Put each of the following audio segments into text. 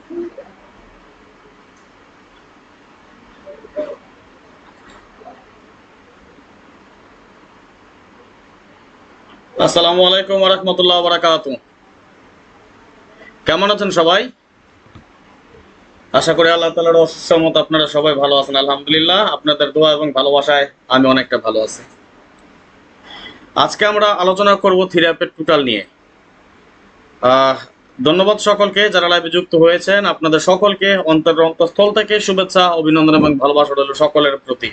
আসসালামু আলাইকুম ওয়া রাহমাতুল্লাহি ওয়া বারাকাতুহু। কেমন আছেন সবাই? আশা করি আল্লাহ তাআলার অশেষ রহমতে আপনারা সবাই ভালো আছেন। আলহামদুলিল্লাহ, আপনাদের দোয়া এবং ভালোবাসায় আমি অনেকটা ভালো আছি। আজকে আমরা আলোচনা করব থিরাপের টোটাল নিয়ে। আহ ধন্যবাদ সকলকে যারা লাইভে যুক্ত হয়েছেন। আপনাদের সকলকে অন্তরের অন্তঃস্থল থেকে শুভেচ্ছা, অভিনন্দন এবং ভালোবাসা রইল সকলের প্রতি।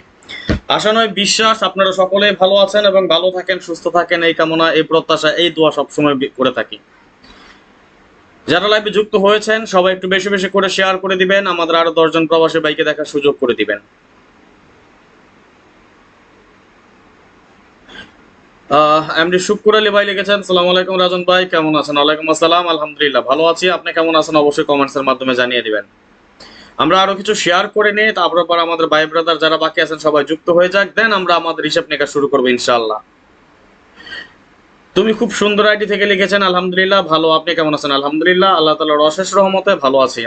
আশা নয় বিশ্বাস আপনারা সকলেই ভালো আছেন এবং ভালো থাকেন, সুস্থ থাকেন, এই কামনা, এই প্রত্যাশা, এই দোয়া সবসময় করে থাকি। যারা লাইভে যুক্ত হয়েছেন সবাই একটু বেশি বেশি করে শেয়ার করে দিবেন, আমাদের আরো 10 জন প্রবাসী ভাইকে দেখার সুযোগ করে দিবেন। এমডি শুক্কুর আলী ভাই লিখেছেন, সালাম আলাইকুম রাজন ভাই, কেমন আছেন? ওয়ালাইকুম আসসালাম, আলহামদুলিল্লাহ ভালো আছি। আপনি কেমন আছেন অবশ্যই কমেন্টস এর মাধ্যমে জানিয়ে দিবেন। আমরা আরো কিছু শেয়ার করে নিই, তারপর পর আমাদের ভাই ব্রাদার যারা বাকি আছেন সবাই যুক্ত হয়ে যাক, দেন আমরা আমাদের হিসাব নিকাশ শুরু করবো ইনশাআল্লাহ। তুমি খুব সুন্দর আইডি থেকে লিখেছেন, আলহামদুলিল্লাহ ভালো, আপনি কেমন আছেন? আলহামদুলিল্লাহ আল্লাহ তাআলার অশেষ রহমতে ভালো আছি।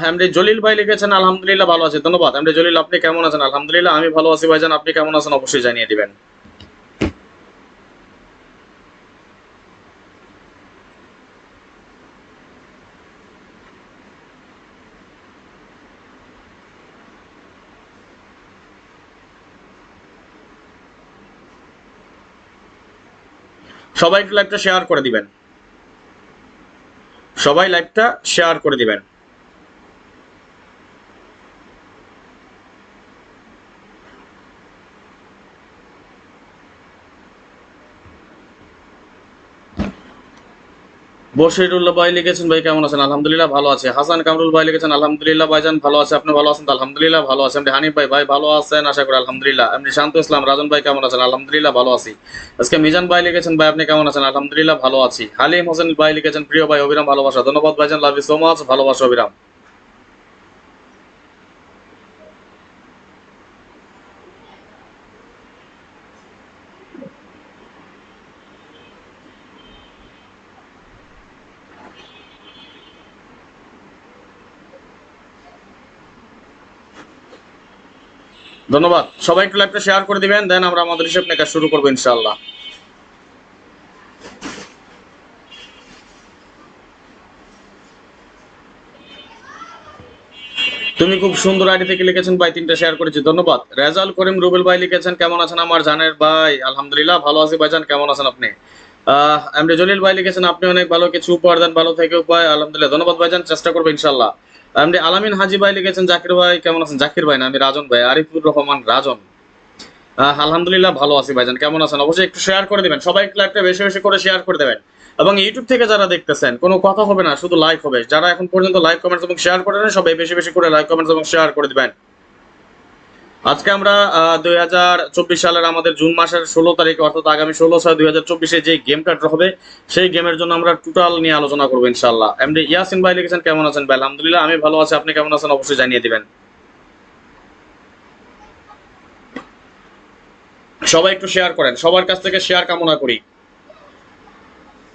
এমডি জলিল ভাই লিখেছেন, আলহামদুলিল্লাহ ভালো আছি, ধন্যবাদ। এমডি জলিল, আপনি কেমন আছেন? আলহামদুলিল্লাহ আমি ভালো আছি ভাইজান, আপনি কেমন আছেন অবশ্যই জানিয়ে দিবেন। সবাই একটু লাইভটা শেয়ার করে দিবেন, সবাই লাইভটা শেয়ার করে দিবেন। বশিরুল্লাহ ভাই লিখেছেন, ভাই কেমন আছেন? আলহামদুলিল্লাহ ভালো আছে। হাসান কামরুল ভাই লিখেছেন, আলহামদুলিল্লাহ ভাইজান ভালো আছে, আপনি ভালো আছেন? আলহামদুলিল্লাহ ভালো আছেন। এমনি হানিফ ভাই, ভাই ভালো আছেন আশা করি? আলহামদুলিল্লাহ। এমনি শান্ত ইসলাম, রাজন ভাই কেমন আছেন? আলহামদুলিল্লাহ ভালো আছি। আজকে মিজান ভাই লিখেছেন, ভাই আপনি কেমন আছেন? আলহামদুলিল্লাহ ভালো আছি। হালিম হোসেন ভাই লিখেছেন, প্রিয় ভাই অবিরাম ভালোবাসা, ধন্যবাদ ভাইজান, লাভ ইউ সো মাচ, ভালোবাসা অবিরাম। ধন্যবাদ, সবাই একটু লাইভটা শেয়ার করে দিবেন, দেন আমরা আমাদের হিসাব নিকাশ শুরু করবো ইনশাআল্লাহ। তুমি খুব সুন্দর আইডি থেকে লিখেছেন, ভাই তিনটা শেয়ার করেছি, ধন্যবাদ। রেজাল করিম রুবেল ভাই লিখেছেন, কেমন আছেন আমার জানের ভাই? আলহামদুলিল্লাহ ভালো আছি ভাইজান, কেমন আছেন আপনি? এমডি জলিল ভাই লিখেছেন, আপনি অনেক ভালো, কিছু উপহার দেন, ভালো থেকে উপায়, আলহামদুলিল্লাহ ধন্যবাদ ভাইজান, চেষ্টা করবো ইনশাল্লাহ। এমডি আলামিন হাজি ভাই লিখেছেন, জাকির ভাই কেমন আছেন? জাকির ভাই না, আমি রাজন ভাই, আরিফুর রহমান রাজন। আলহামদুলিল্লাহ ভালো আছি ভাইজান, কেমন আছেন অবশ্যই একটু শেয়ার করে দিবেন, সবাই একটু লাইভটা বেশি বেশি করে শেয়ার করে দেবেন। এবং ইউটিউব থেকে যারা দেখতেছেন কোনো কথা হবে না, শুধু লাইক হবে। যারা এখন পর্যন্ত লাইক কমেন্টস এবং শেয়ার করে নেন সবাই বেশি বেশি করে লাইক কমেন্টস এবং শেয়ার করে দিবেন। আজকে আমরা 2024 সালের আমাদের জুন মাসের 16 তারিখে, অর্থাৎ আগামী 16/6/2024 যে গেমটা ড্র হবে সেই গেমের জন্য আমরা টোটাল নিয়ে আলোচনা করবো ইনশাআল্লাহ। এমডি ইয়াসিন ভাই লিখেছেন, কেমন আছেন ভাই? আলহামদুলিল্লাহ আমি ভালো আছি, আপনি কেমন আছেন অবশ্যই জানিয়ে দিবেন। সবাই একটু শেয়ার করেন, সবার কাছ থেকে শেয়ার কামনা করি।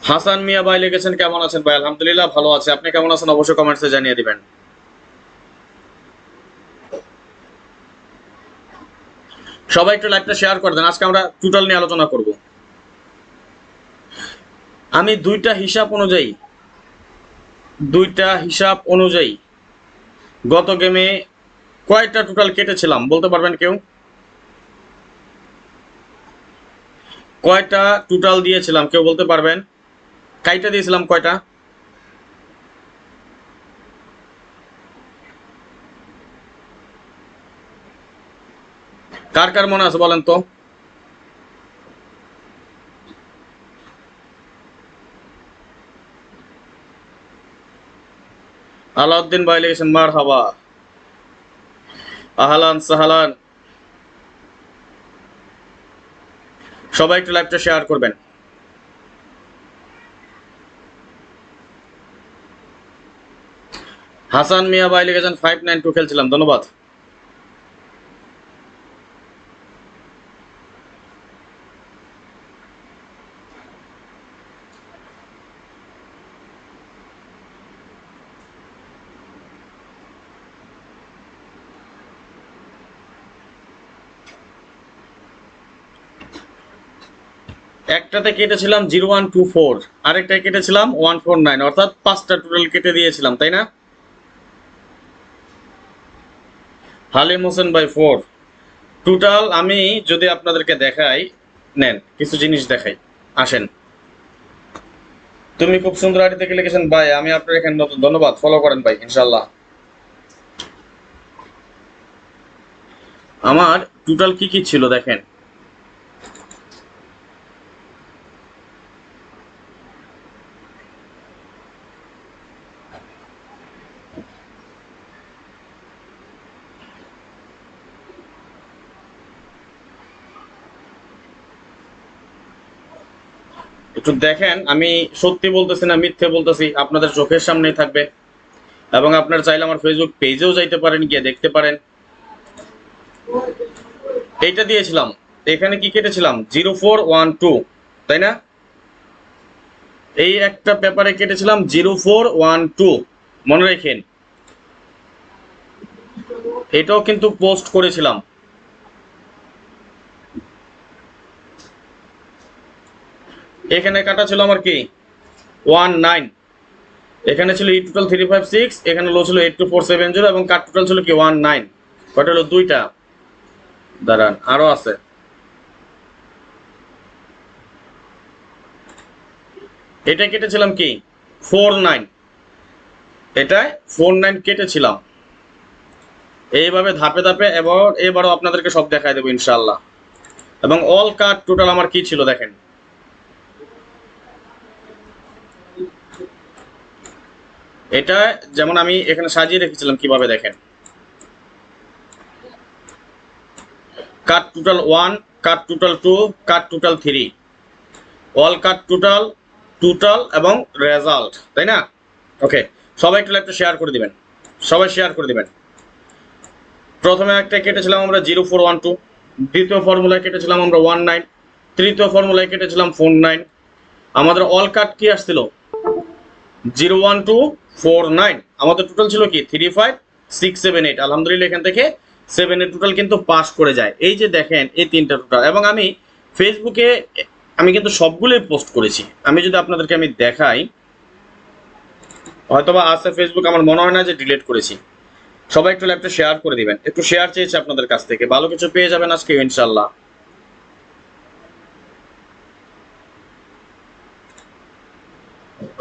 হাসান মিয়া ভাই লিখেছেন, কেমন আছেন ভাই? আলহামদুলিল্লাহ ভালো আছে, আপনি কেমন আছেন অবশ্যই কমেন্টসে জানিয়ে দিবেন। সবাই একটু লাইভটা শেয়ার করে দেন, আজকে আমরা টোটাল নিয়ে আলোচনা করব। আমি দুইটা হিসাব অনুযায়ী গত গেমে কয়টা টোটাল কেটেছিলাম বলতে পারবেন কেউ? কয়টা টোটাল দিয়েছিলাম কেউ বলতে পারবেন? কাইটা দিয়েছিলাম কয়টা? কার কার মনে আছে বলেন তো? আলাউদ্দিন ভাই লিখেছেন, মার হাবা, আহলান সাহালান। সবাই একটু লাইভটা শেয়ার করবেন। হাসান মিয়া ভাই লিখেছেন 592 খেলছিলাম, ধন্যবাদ। একটাতে কেটেছিলাম 0124, আরেকটায় কেটেছিলাম 149, অর্থাৎ 5টা টোটাল কেটে দিয়েছিলাম, তাই না? Halim Hossain by 4 total. আমি যদি আপনাদেরকে দেখাই, নেন কিছু জিনিস দেখাই, আসেন। তুমি খুব সুন্দর আইডি থেকে লিখেছেন ভাই, আমি আপনার এখানে নতুন, ধন্যবাদ, ফলো করেন ভাই ইনশাল্লাহ। আমার টোটাল কি কি ছিল দেখেন। একটু দেখেন, আমি সত্যি বলতেছি না মিথ্যে বলতেছি, আপনাদের চোখের সামনেই থাকবে। এবং আপনার চাইলে আমার ফেসবুক পেজেও যাইতে পারেন, গিয়ে দেখতে পারেন। এইটা দিয়েছিলাম, এখানে কি কেটেছিলাম 0412, তাই না? এই একটা পেপারে কেটেছিলাম 0412, মনে রাখেন। এটাও কিন্তু পোস্ট করেছিলাম। এখানে কাটা ছিল আমার কি 19, এখানে ছিল ই টোটাল 356, এখানে লো ছিল 82470, এবং কাট টোটাল ছিল কি 19। কটা হলো? দুইটা। দাঁড়ান, আরো আছে। এটা কেটেছিলাম কি 49, এটাই 49 কেটেছিলাম। এইভাবে ধাপে ধাপে এবারও আপনাদেরকে সব দেখাই দেবো ইনশাল্লাহ। এবং অল কাট টোটাল আমার কি ছিল দেখেন। এটা যেমন আমি এখানে সাজিয়ে রেখেছিলাম কিভাবে দেখেন। কাট টোটাল 1, কাট টোটাল 2, কাট টোটাল 3, অল কাট টোটাল, টোটাল এবং রেজাল্ট, তাই না? ওকে, সবাই একটু লাইভটা শেয়ার করে দিবেন, সবাই শেয়ার করে দিবেন। প্রথমে একটা কেটেছিলাম আমরা 0412, দ্বিতীয় ফর্মুলায় কেটেছিলাম আমরা 19, তৃতীয় ফর্মুলায় কেটেছিলাম 49। আমাদের অল কাট কি আসছিল 01249। আমাদের টোটাল ছিল কি 35678। আলহামদুলিল্লাহ, এখান থেকে 7 এর টোটাল কিন্তু পাস করে যায়। এই যে দেখেন এই তিনটা টোটাল। এবং আমি ফেসবুকে আমি কিন্তু সবগুলোই পোস্ট করেছি। আমি যদি আপনাদেরকে আমি দেখাই, হয়তোবা আছে ফেসবুক, আমার মনে হয় না যে ডিলিট করেছি। সবাই একটু লাইভটা শেয়ার করে দিবেন, একটু শেয়ার চেয়েছি আপনাদের কাছ থেকে, ভালো কিছু পেয়ে যাবেন আজকে ইনশাল্লাহ।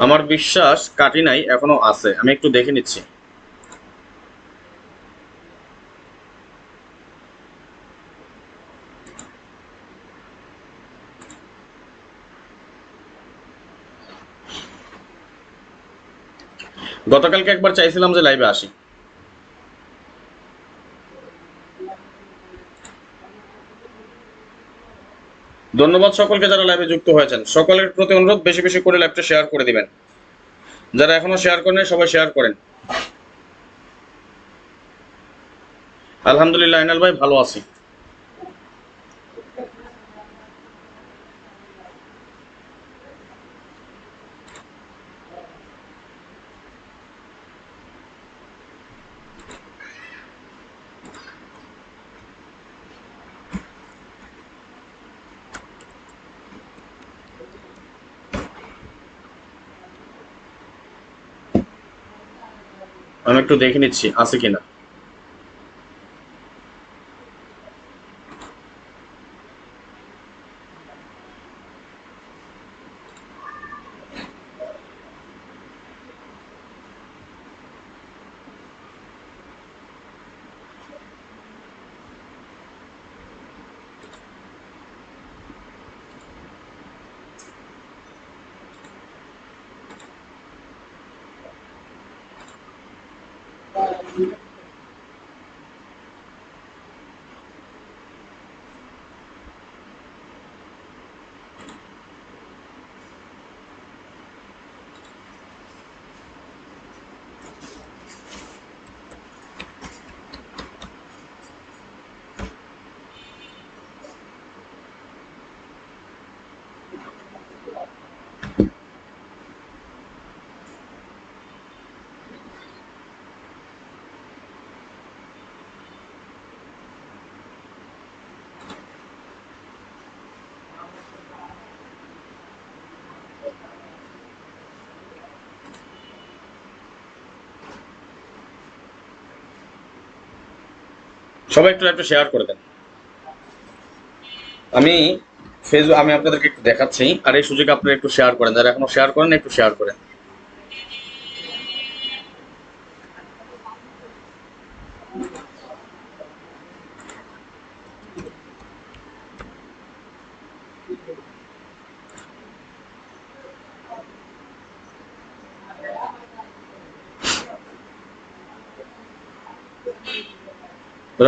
আমার বিশ্বাস কাটি নাই, এখনো আছে, আমি একটু দেখে নিচ্ছি। গতকালকে একবার চাইছিলাম যে লাইভে আসি। ধন্যবাদ সকলকে যারা লাইভে যুক্ত হয়েছেন। সকলের প্রতি অনুরোধ, বেশি বেশি করে লাইভটা শেয়ার করে দিবেন। যারা এখনো শেয়ার করেন সবাই শেয়ার করেন। আলহামদুলিল্লাহ আইনাল ভাই, ভালো আছি। আমি একটু দেখে নিচ্ছি আছে কিনা। সবাই একটু একটু শেয়ার করে দেন। আমি আমি আপনাদেরকে একটু দেখাচ্ছি, আর এই সুযোগে আপনারা একটু শেয়ার করেন, যারা এখনো শেয়ার করেন একটু শেয়ার করেন।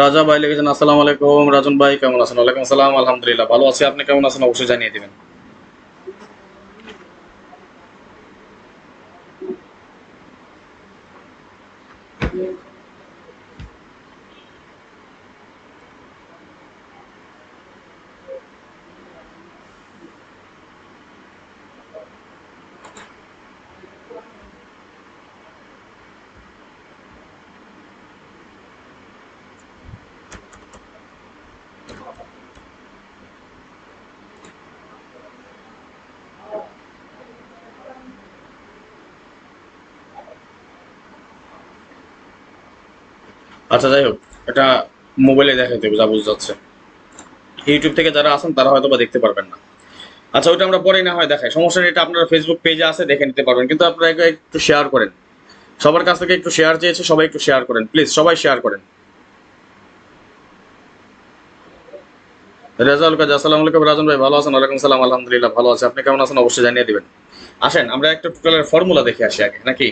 রাজা ভাই লিখেছেন আসসালামু আলাইকুম, রাজন ভাই কেমন আছেন? ওয়ালাইকুম আসসালাম, আলহামদুলিল্লাহ ভালো আছি, আপনি কেমন আছেন অবশ্যই জানিয়ে দিবেন। আচ্ছা যাই হোক, এটা মোবাইলে দেখাতে হবে, যা বুঝ যাচ্ছে। ইউটিউব থেকে যারা আছেন তারা হয়তো বা দেখতে পারবেন না। আচ্ছা ওইটা আমরা পরে না হয় দেখাই, সমস্যা নেই, এটা আপনার ফেসবুক পেজে আছে, দেখে নিতে পারবেন। কিন্তু আপনারা একটু শেয়ার করেন, সবার কাছ থেকে একটু শেয়ার চেয়েছে, সবাই একটু শেয়ার করেন প্লিজ, সবাই শেয়ার করেন। রেজাউল কাজ আসসালামু আলাইকুম, রাজন ভাই ভালো আছেন? ওয়ালাইকুম সালাম, আলহামদুলিল্লাহ ভালো আছে, আপনি কেমন আছেন অবশ্যই জানিয়ে দিবেন। আসেন আমরা একটা টোটালের ফর্মুলা দেখে আসি আগে, নাকি?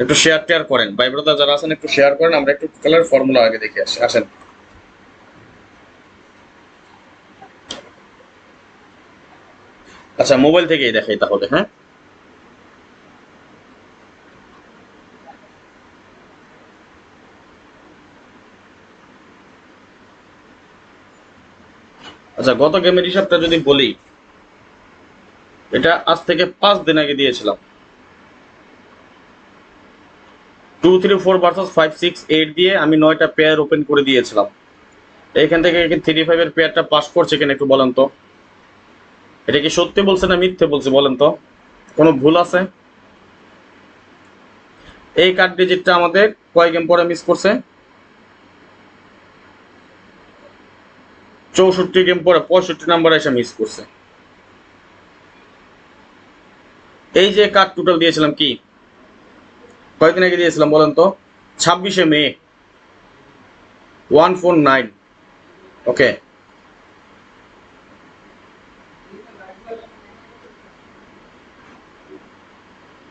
একটু শেয়ার টেয়ার করেন ভাই ব্রাদার, যারা আছেন একটু শেয়ার করেন, আমরা একটু টোটালের ফর্মুলা আগে দেখে আসি, আসেন। আচ্ছা মোবাইল থেকেই দেখাই তাহলে, হ্যাঁ। আচ্ছা গত গেমের হিসাবটা যদি বলি, এটা আজ থেকে 5 দিন আগে দিয়েছিলাম। 2 3 4 ভার্সেস 5 6 8 দিয়ে আমি 9টা পেয়ার ওপেন করে দিয়েছিলাম। এইখান থেকে 3 5 এর পেয়ারটা পাস করছে কিনা একটু বলেন তো। এটা কি সত্যি বলছে না মিথ্যে বলছে বলেন তো, কোনো ভুল আছে? এই কার্ড ডিজিটটা আমাদের কয় গেম পরে মিস করছে? 64 গেম পরে 65 নাম্বার এসে মিস করছে। এই যে কার্ড টোটাল দিয়েছিলাম কি কয়েকদিন আগে দিয়েছিলাম বলেন তো, 26শে মে, 149। ওকে,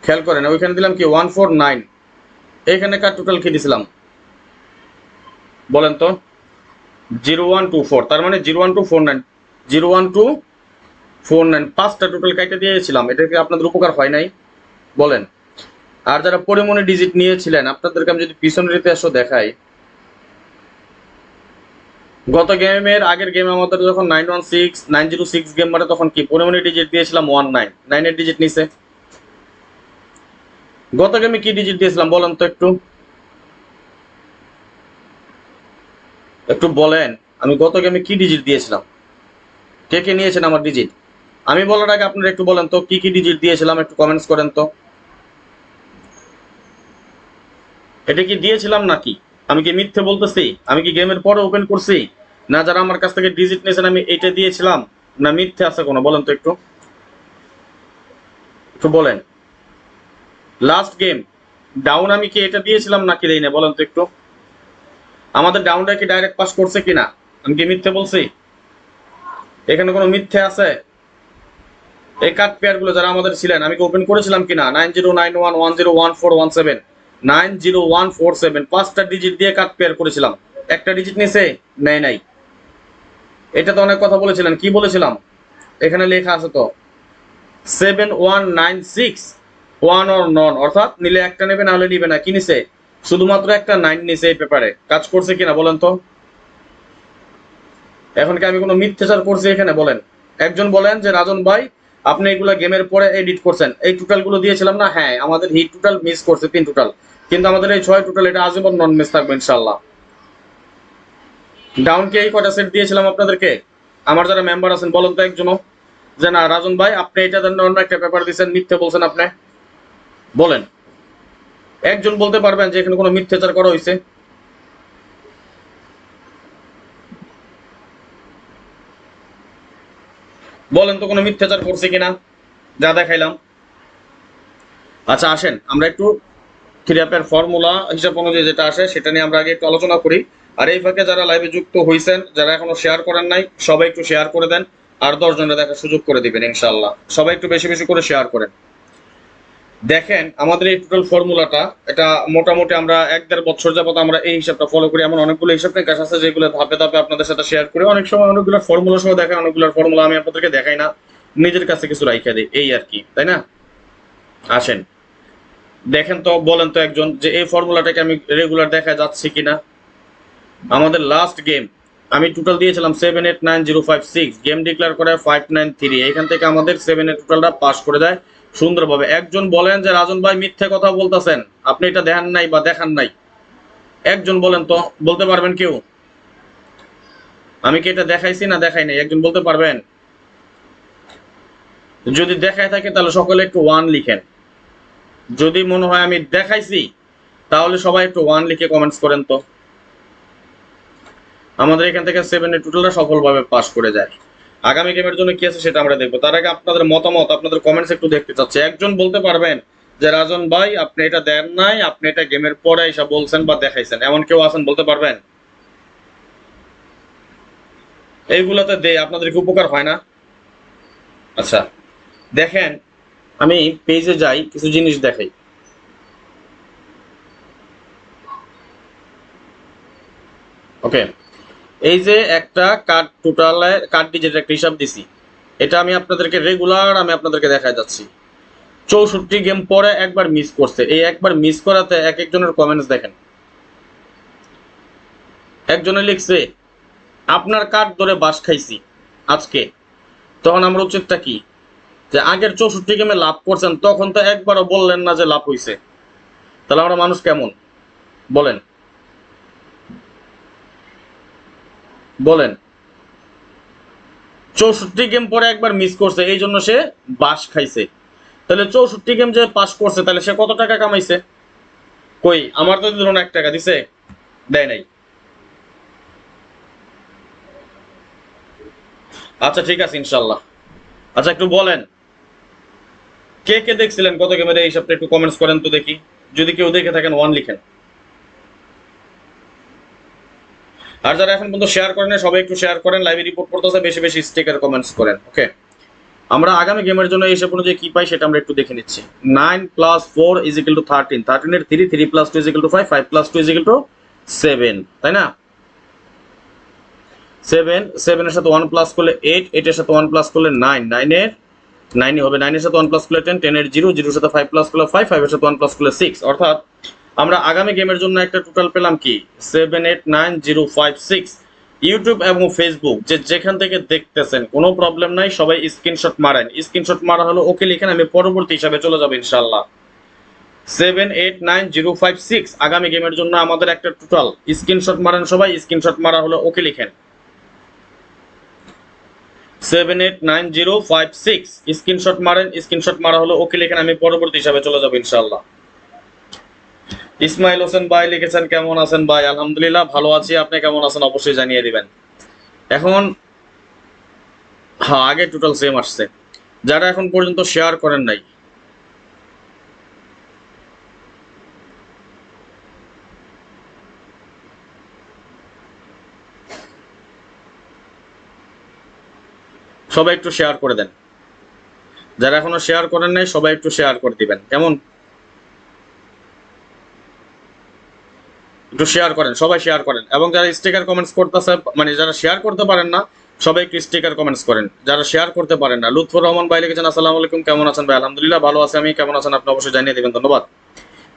খেয়াল করেন ওইখানে দিলাম কি 149, এইখানে কার টোটাল কি দিছিলাম বলেন তো? 0124, তার মানে 01249, 01249, 5টা টোটাল কাইটে দিয়েছিলাম। এটা কি আপনাদের উপকার হয় নাই বলেন? আর যারা পরিমণি ডিজিট নিয়েছিলেন আপনাদেরকে আমি যদি পিছনের ইতিহাসও দেখাই, গত গেমের আগের গেমে আমাদের যখন 906 গেম মারে তখন কি পরিমণি ডিজিট দিয়েছিলাম 19, 9এর ডিজিট নিচে। গত গেমে কি ডিজিট দিয়েছিলাম বলেন তো, একটু একটু বলেন। আমি গত গেমে কি ডিজিট দিয়েছিলাম, কে কে নিয়েছেন আমার ডিজিট? আমি বলার আগে আপনারা একটু বলেন তো কি কি ডিজিট দিয়েছিলাম, একটু কমেন্টস করেন তো। এটা কি দিয়েছিলাম নাকি? আমি কি মিথ্যে বলতেছি? আমি কি গেমের পরে ওপেন করছি? না যারা আমার কাছ থেকে ডিজিট নিয়েছেন আমি এইটা দিয়েছিলাম, না মিথ্যে আছে কোনো বলেন তো, একটু একটু বলেন। লাস্ট গেম ডাউন আমি কি এটা দিয়েছিলাম নাকি দেই না বলেন তো একটু। আমাদের ডাউনটা কি ডাইরেক্ট পাস করছে কিনা? আমি কি মিথ্যে বলছি? এখানে কোনো মিথ্যে আছে? এই কার্ড পেয়ার গুলো যারা আমাদের ছিলেন আমি কি ওপেন করেছিলাম কিনা? 9091101417, 90147, 5টা ডিজিট দিয়ে কার্ড পেয়ার করেছিলাম। একটা ডিজিট নিছে নেয় নাই। এটা তো অনেক কথা বলেছিলেন, কি বলেছিলাম এখানে লেখা আছে তো, 7196 ওয়ান অর নন, অর্থাৎ নিলে একটা নেবে না হলে নিবে না। কি নিছে? শুধুমাত্র একটা 9 নিছে। এই পেপারে কাজ করছে কিনা বলেন তো। এখন কি আমি কোনো মিথ্যাচার করছি এখানে বলেন? একজন বলেন যে রাজন ভাই আপনি এগুলা গেমের পরে এডিট করছেন, এই টোটাল গুলো দিয়েছিলাম না? হ্যাঁ আমাদের হিট টোটাল মিস করছে 3 টোটাল, কিন্তু আমাদের এই 6 টোটাল এটা আজীবন নন মিস থাকবে ইনশাল্লাহ। ডাউন কে এই কয়টা সেট দিয়েছিলাম আপনাদেরকে? আমার যারা মেম্বার আছেন বলেন তো একজনও যে না রাজন ভাই আপনি এটা জন্য অন্য একটা পেপার দিচ্ছেন, মিথ্যে বলছেন আপনি বলেন। একজন বলতে পারবেন যে এখানে কোনো মিথ্যাচার করা হয়েছে? বলেন তো কোনো মিথ্যাচার করছে কিনা যা দেখাইলাম। আচ্ছা আসেন আমরা একটু থ্রি অ্যাপের ফর্মুলা হিসাব অনুযায়ী যেটা আসে সেটা নিয়ে আমরা আগে একটু আলোচনা করি। আর এই ফাঁকে যারা লাইভে যুক্ত হয়েছেন, যারা এখনো শেয়ার করেন নাই, সবাই একটু শেয়ার করে দেন, আর 10 জনের দেখার সুযোগ করে দিবেন ইনশাআল্লাহ। সবাই একটু বেশি বেশি করে শেয়ার করেন। দেখেন আমাদের এই টোটাল ফর্মুলাটা, এটা মোটামুটি আমরা 1-1.5 বছর যাবত আমরা এই হিসাবটা ফলো করি। এমন অনেকগুলো হিসাব নিকাশ আছে যেগুলো ধাপে ধাপে আপনাদের সাথে শেয়ার করি। অনেক সময় অনেকগুলো ফর্মুলা সহ দেখায়, অনেকগুলো ফর্মুলা আমি আপনাদেরকে দেখাই না, নিজের কাছে কিছু রাইখা দিই, এই আর কি, তাই না? আসেন দেখেন তো, বলেন তো একজন যে এই ফর্মুলাটাকে আমি রেগুলার দেখা যাচ্ছি কিনা। আমাদের লাস্ট গেম আমি টোটাল দিয়েছিলাম 78905 গেম ডিক্লেয়ার করে 593। এখান থেকে আমাদের 7 এর টোটালটা পাস করে যায় সুন্দরভাবে। একজন বলেন যে রাজন ভাই মিথ্যে কথা বলতেছেন, আপনি এটা দেখেন নাই বা দেখান নাই। একজন বলেন তো, বলতে পারবেন কেউ? আমি কি এটা দেখাইছি না দেখাই নাই, একজন বলতে পারবেন? যদি দেখায় থাকে তাহলে সকলে একটু 1 লিখেন। যদি মনে হয় আমি দেখাইছি তাহলে সবাই একটু 1 লিখে কমেন্টস করেন তো। আমাদের এখান থেকে 7 এর টোটালটা সফলভাবে পাস করে যায়। আগামী গেমের জন্য কি আছে সেটা আমরা দেখবো। তার আগে আপনাদের মতামত, আপনাদের কমেন্টস একটু দেখতে চাচ্ছি। একজন বলতে পারবেন যে রাজন ভাই আপনি এটা দেন নাই, আপনি এটা গেমের পরে এসে বলছেন বা দেখাইছেন, এমন কেউ আছেন? বলতে পারবেন? এইগুলোতে দেয় আপনাদের কি উপকার হয় না? আচ্ছা দেখেন, আমি পেজে যাই, কিছু জিনিস দেখাই। ওকে, এই যে একটা কার্ড টোটালে কার্ড ডিজিটের একটা হিসাব দিছি, এটা আমি আপনাদেরকে রেগুলার আমি আপনাদেরকে দেখায় যাচ্ছি। 64 গেম পরে একবার মিস করছে, এই একবার মিস করাতে এক একজনের কমেন্টস দেখেন। একজনে লিখছে আপনার কার্ড ধরে বাস খাইছি আজকে। তখন আমরা উচিতটা কি, যে আগের 64 গেমে লাভ করছেন তখন তো একবারও বললেন না যে লাভ হইছে। তাহলে আমরা মানুষ কেমন বলেন? বলেন 64 গেম পরে একবার মিস করছে এই জন্য সে বাস খাইছে। তাহলে 64 গেম যে পাস করছে তাহলে সে কত টাকা কামাইছে? কই আমার তো ধরুন 1 টাকা দিছে, দেয় নাই। আচ্ছা ঠিক আছে ইনশাল্লাহ। আচ্ছা একটু বলেন কে কে দেখছিলেন কত গেমের এই হিসাবটা, একটু কমেন্টস করেন তো দেখি। যদি কেউ দেখে থাকেন 1 লিখেন। আর যারা এখন পর্যন্ত শেয়ার করেন সবাই একটু শেয়ার করেন, লাইভে রিপোর্ট করতেছে, বেশি বেশি স্টিকার কমেন্টস করেন। ওকে, আমরা আগামী গেমের জন্য এই হিসাব অনুযায়ী কি পাই সেটা আমরা একটু দেখে নিচ্ছি। 9 + 4 = 13, 13 এর 3, 3 + 2 = 5, 5 + 2 = 7, তাই না? 7, 7 এর সাথে 1 প্লাস করলে 8, 8 এর সাথে 1 প্লাস করলে 9, 9 এর 9ই হবে, 9 এর সাথে 1 প্লাস করলে 10, 10 এর 0, 0 এর সাথে 5 প্লাস করলে 5, 5 এর সাথে 1 প্লাস করলে 6। অর্থাৎ আমরা আগামী গেমের জন্য একটা টোটাল পেলাম কি 789056। ইউটিউব এবং ফেসবুক যেখান থেকে দেখতেছেন কোনো প্রবলেম নাই, সবাই স্ক্রিনশট মারেন। স্ক্রিনশট মারা হলো ওকে লিখেন, আমি পরবর্তী হিসাবে চলে যাব ইনশাআল্লাহ। 789056 আগামী গেমের জন্য আমাদের একটা টোটাল। স্ক্রিনশট মারেন সবাই, স্ক্রিনশট মারা হলো ওকে লিখেন। 789056 স্ক্রিনশট মারেন, স্ক্রিনশট মারা হলো ওকে লিখেন, আমি পরবর্তী হিসাবে চলে যাব ইনশাআল্লাহ। ইসমাইল হোসেন ভাই লিখেছেন কেমন আছেন ভাই? আলহামদুলিল্লাহ ভালো আছি, আপনি কেমন আছেন অবশ্যই জানিয়ে দিবেন। এখন হ্যাঁ, আগে টোটাল সেম আসছে। যারা এখন পর্যন্ত শেয়ার করেন নাই, সবাই একটু শেয়ার করে দেন। যারা এখনো শেয়ার করেন নাই সবাই একটু শেয়ার করে দিবেন, কেমন? একটু শেয়ার করেন, সবাই শেয়ার করেন। এবং যারা স্টিকার কমেন্টস করতেছে, মানে যারা শেয়ার করতে পারেন না সবাই একটু স্টিকার কমেন্টস করেন, যারা শেয়ার করতে পারেন না। লুৎফর রহমান ভাই লিখেছেন আসসালামু আলাইকুম, কেমন আছেন ভাই? আলহামদুলিল্লাহ ভালো আছি আমি, কেমন আছেন আপনি অবশ্যই জানিয়ে দিবেন, ধন্যবাদ।